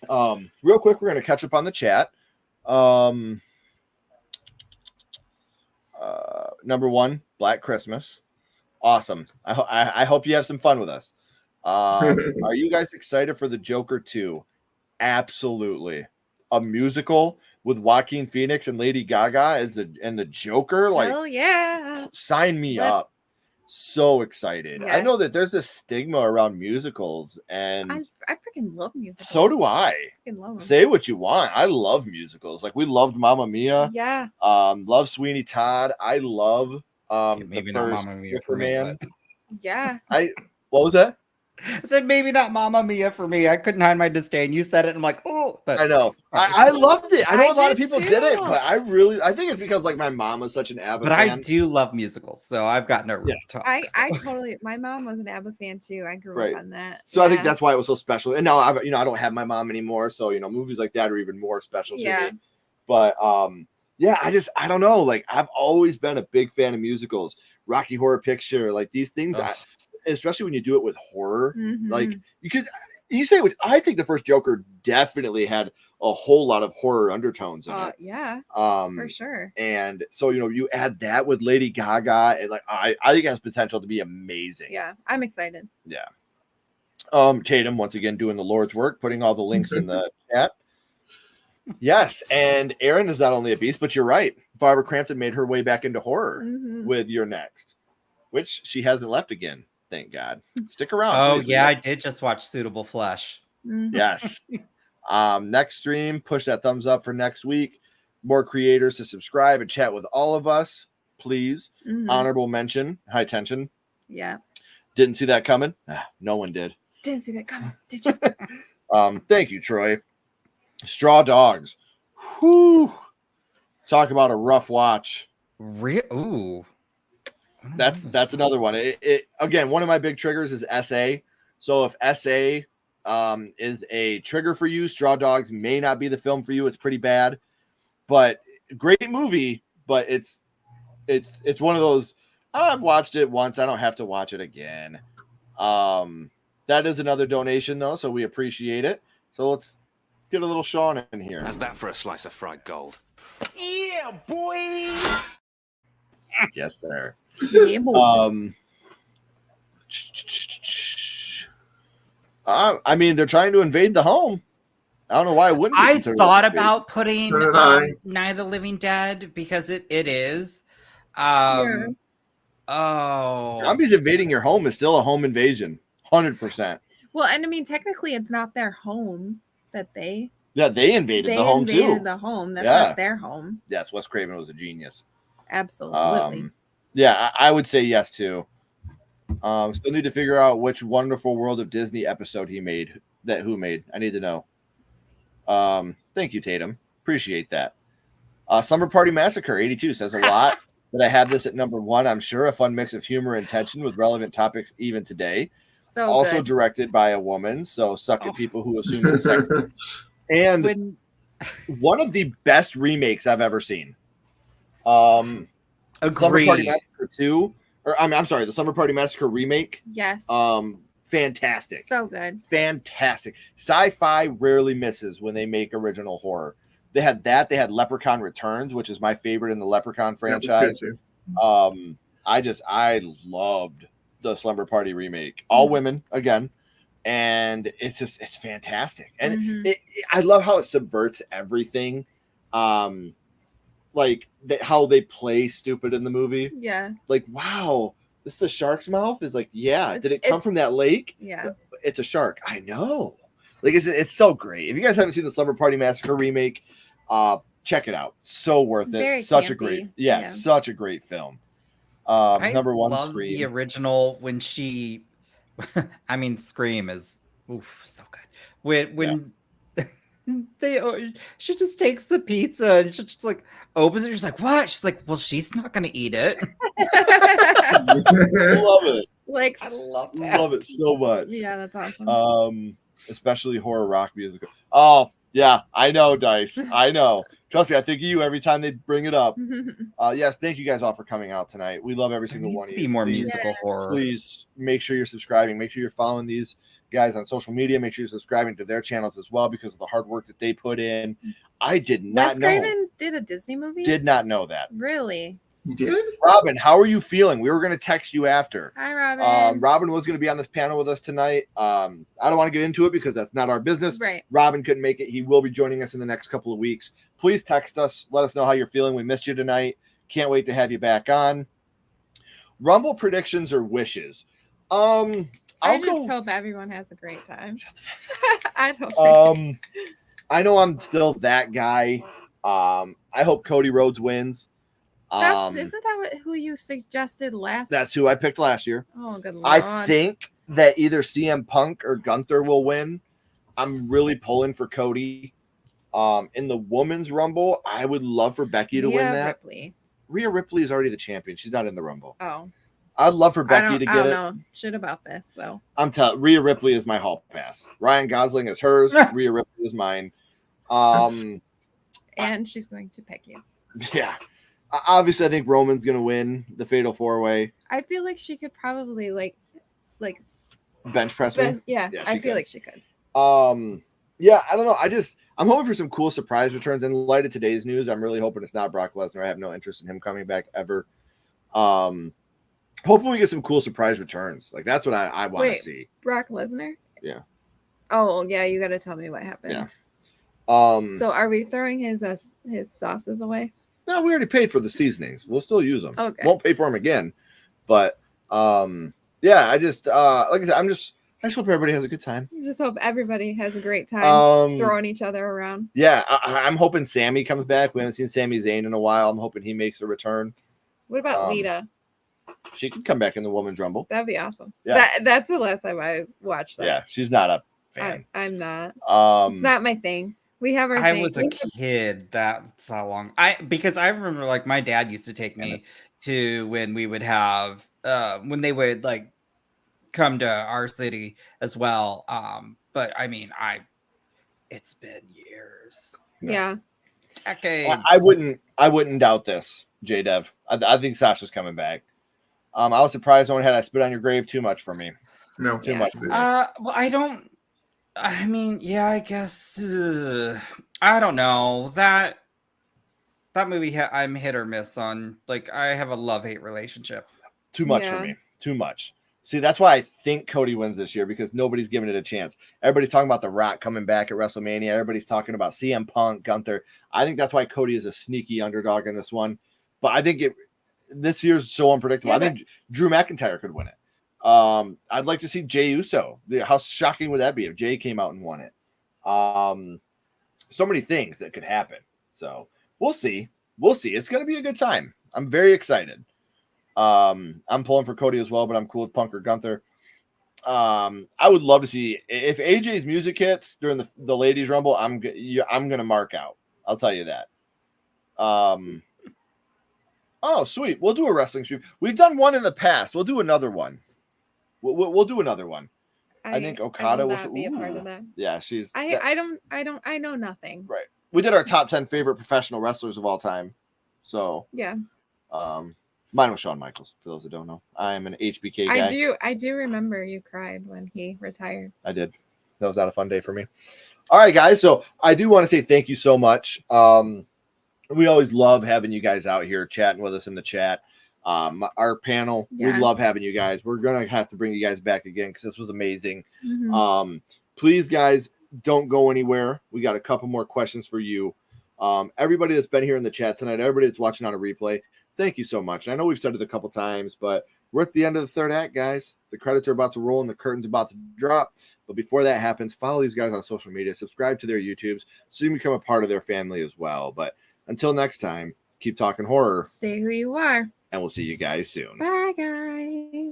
real quick, we're going to catch up on the chat. Number 1, Black Christmas. Awesome. I hope you have some fun with us. Are you guys excited for the Joker 2? Absolutely. A musical with Joaquin Phoenix and Lady Gaga and the Joker. Like, Hell yeah. sign me up. So excited. Yes. I know that there's a stigma around musicals, and I freaking love musicals. so do I. I freaking love them. Say what you want. I love musicals. Like, we loved Mamma Mia. Yeah. Love Sweeney Todd. I love Maybe the not first Mamma Mia for me, Superman. but- Yeah. What was that? I said maybe not Mamma Mia for me. I couldn't hide my disdain. You said it, and I'm like, oh. But I know. I loved it. I know I a lot of did people too. didn't, but I think it's because like my mom was such an avid But I fan. do love musicals, so I've got no room to talk. I so. totally. My mom was an ABBA fan too. I grew Right. up on that. So I think Yeah. that's why it was so special. And now I don't have my mom anymore, so movies like that are even more special to Yeah. me. But yeah, I don't know. Like, I've always been a big fan of musicals. Rocky Horror Picture, like these things. Ugh. Especially when you do it with horror, Mhm. like you say, which I think the first Joker definitely had a whole lot of horror undertones in it. Yeah, For for sure. And so you add that with Lady Gaga, and like I think it has potential to be amazing. Yeah, I'm excited. Yeah. Tatum once again doing the Lord's work, putting all the links in the chat. Yes, and Erin is not only a beast, but you're right. Barbara Crampton made her way back into horror Mhm. with You're Next, which she hasn't left again. Thank God. Stick around. Oh please. yeah, I did just watch Suitable Flesh. Mhm. Yes. Next stream, push that thumbs up for next week. More creators to subscribe and chat with all of us, please. Mhm. Honorable mention, High Tension. Yeah. Didn't see that coming. No one did. Didn't see that coming. Did you? Thank you, Troy. Straw Dogs. Whew. Talk about a rough watch. Ooh. That's another one. It again, one of my big triggers is SA. So if SA is a trigger for you, Straw Dogs may not be the film for you. It's pretty bad, but great movie. But it's one of those. I've watched it once. I don't have to watch it again. That is another donation though, so we appreciate it. So let's get a little Sean in here. How's that for a slice of fried gold? Yeah, boy. Yes, sir. Yeah, boy. I mean, they're trying to invade the home. I don't know why I wouldn't. be I considered thought an invasion. about putting So did I. Night of the Living Dead because it is. Yeah. Oh. Zombies invading your home is still a home invasion, 100%. Well, and I mean, technically, it's not their home that they Yeah, they invaded the home invaded too. the home. That's Yeah. not their home. Yes, Wes Craven was a genius. Absolutely. Yeah, I would say yes too. Still need to figure out which Wonderful World of Disney episode he made. Who made? I need to know. Thank you, Tatum. Appreciate that. Slumber Party Massacre 82 says a lot. But I have this at number 1. I'm sure a fun mix of humor and tension with relevant topics even today. So Also good. directed by a woman, so suck at people who assume it's sexy. And one of the best remakes I've ever seen. Slumber Party Agreed. Massacre 2, or I'm sorry, the Slumber Party Massacre remake. Yes. Fantastic. So good. Fantastic. Sci-fi rarely misses when they make original horror. They had that. They had Leprechaun Returns, which is my favorite in the Leprechaun franchise. I loved the Slumber Party remake. All women again, and it's fantastic. And I love how it subverts everything. Like how they play stupid in the movie. Yeah. Like, wow, this is a shark's mouth. It's like, yeah. It's- Did it come it's- from that lake? Yeah. It's a shark. I know. Like, it's so great. If you guys haven't seen the Slumber Party Massacre remake, check it out. So worth it. Very Such a campy. great, Yeah. such a great film. I Number 1, love Scream. the original when she. I mean, Scream is so good. When she just takes the pizza and she just like opens it. She's like, "What?" She's like, "Well, she's not gonna eat it." I love it. Like, I love that. Love it so much. yeah, that's awesome. especially horror rock music. Oh, yeah, I know, Dice. I know. Trust me, I think of you every time they bring it up. Yes, thank you guys all for coming out tonight. We love every single one of you. Be more Please- musical horror. Please make sure you're subscribing. Make sure you're following these guys on social media. Make sure you're subscribing to their channels as well because of the hard work that they put in. I did not Wes know. Craven did a Disney movie? Did not know that. Really? You did? Robin, how are you feeling? We were going to text you after. Hi, Robin. Robin was going to be on this panel with us tonight. I don't want to get into it because that's not our business. Right. Robin couldn't make it. He will be joining us in the next couple of weeks. Please text us. Let us know how you're feeling. We missed you tonight. Can't wait to have you back on. Rumble predictions or wishes? I just hope everyone has a great time. I don't. I know I'm still that guy. I hope Cody Rhodes wins. Isn't that who you suggested last? That's who I picked last year. Oh, good Lord. I think that either CM Punk or Gunther will win. I'm really pulling for Cody. In the women's Rumble, I would love for Becky to win that. Rhea Ripley is already the champion. She's not in the Rumble. Oh. I'd love for Becky to get it. I don't know shit about this, so. I'm telling Rhea Ripley is my hall pass. Ryan Gosling is hers. Rhea Ripley is mine. And she's going to pick you. Yeah. Obviously, I think Roman's going to win the Fatal 4-Way. I feel like she could probably like bench press me. Yeah, I feel like she could. Yeah, I don't know. I'm hoping for some cool surprise returns. In light of today's news, I'm really hoping it's not Brock Lesnar. I have no interest in him coming back ever. Hoping we get some cool surprise returns. Like that's what I want to see. Brock Lesnar? Yeah. Oh yeah, you got to tell me what happened. Yeah. So are we throwing his sauces away? No, we already paid for the seasonings. We'll still use them. Okay. Won't pay for them again. But yeah, I just like I said, I just hope everybody has a good time. I just hope everybody has a great time throwing each other around. Yeah, I'm hoping Sammy comes back. We haven't seen Sami Zayn in a while. I'm hoping he makes a return. What about Lita? She could come back in the Women's Rumble. That'd be awesome. Yeah. That's the last time I watched that. Yeah, she's not a fan. I'm not. It's not my thing. We have our I thing. was a kid. That's how long. Because I remember like my dad used to take me to when we would have when they would like come to our city as well. But I mean, it's been years. Yeah. Decades. I wouldn't doubt this, J Dev. I think Sasha's coming back. I was surprised no one had I spit on your grave too much for me. No, too much. Well, I don't. I mean, yeah, I guess. I don't know that movie. I'm hit or miss on. Like, I have a love-hate relationship. Too much for me. Too much. See, that's why I think Cody wins this year because nobody's giving it a chance. Everybody's talking about The Rock coming back at WrestleMania. Everybody's talking about CM Punk, Gunther. I think that's why Cody is a sneaky underdog in this one. But I think this year's so unpredictable. I think Drew McIntyre could win it. I'd like to see Jey Uso. How shocking would that be if Jey came out and won it? So many things that could happen. So we'll see. It's going to be a good time. I'm very excited. I'm pulling for Cody as well, but I'm cool with Punk or Gunther. I would love to see if AJ's music hits during the Ladies Rumble. I'm going to mark out. I'll tell you that. Oh, sweet. We'll do a wrestling stream. We've done one in the past. We'll do another one. We'll do another one. I think Okada will be a part of that. Yeah, she's. I know nothing. Right. We did our top 10 favorite professional wrestlers of all time. So yeah. Mine was Shawn Michaels. For those that don't know, I am an HBK guy. I do remember you cried when he retired. I did. That was not a fun day for me. All right, guys. So I do want to say thank you so much. We always love having you guys out here chatting with us in the chat. Our panel, we love having you guys. We're gonna have to bring you guys back again because this was amazing. Mm-hmm. Please, guys, don't go anywhere. We got a couple more questions for you. Everybody that's been here in the chat tonight, everybody that's watching on a replay, thank you so much. And I know we've said it a couple times, but we're at the end of the third act, guys. The credits are about to roll and the curtain's about to drop. But before that happens, follow these guys on social media, subscribe to their YouTubes so you can become a part of their family as well. But until next time, keep talking horror. Stay who you are. And we'll see you guys soon. Bye, guys.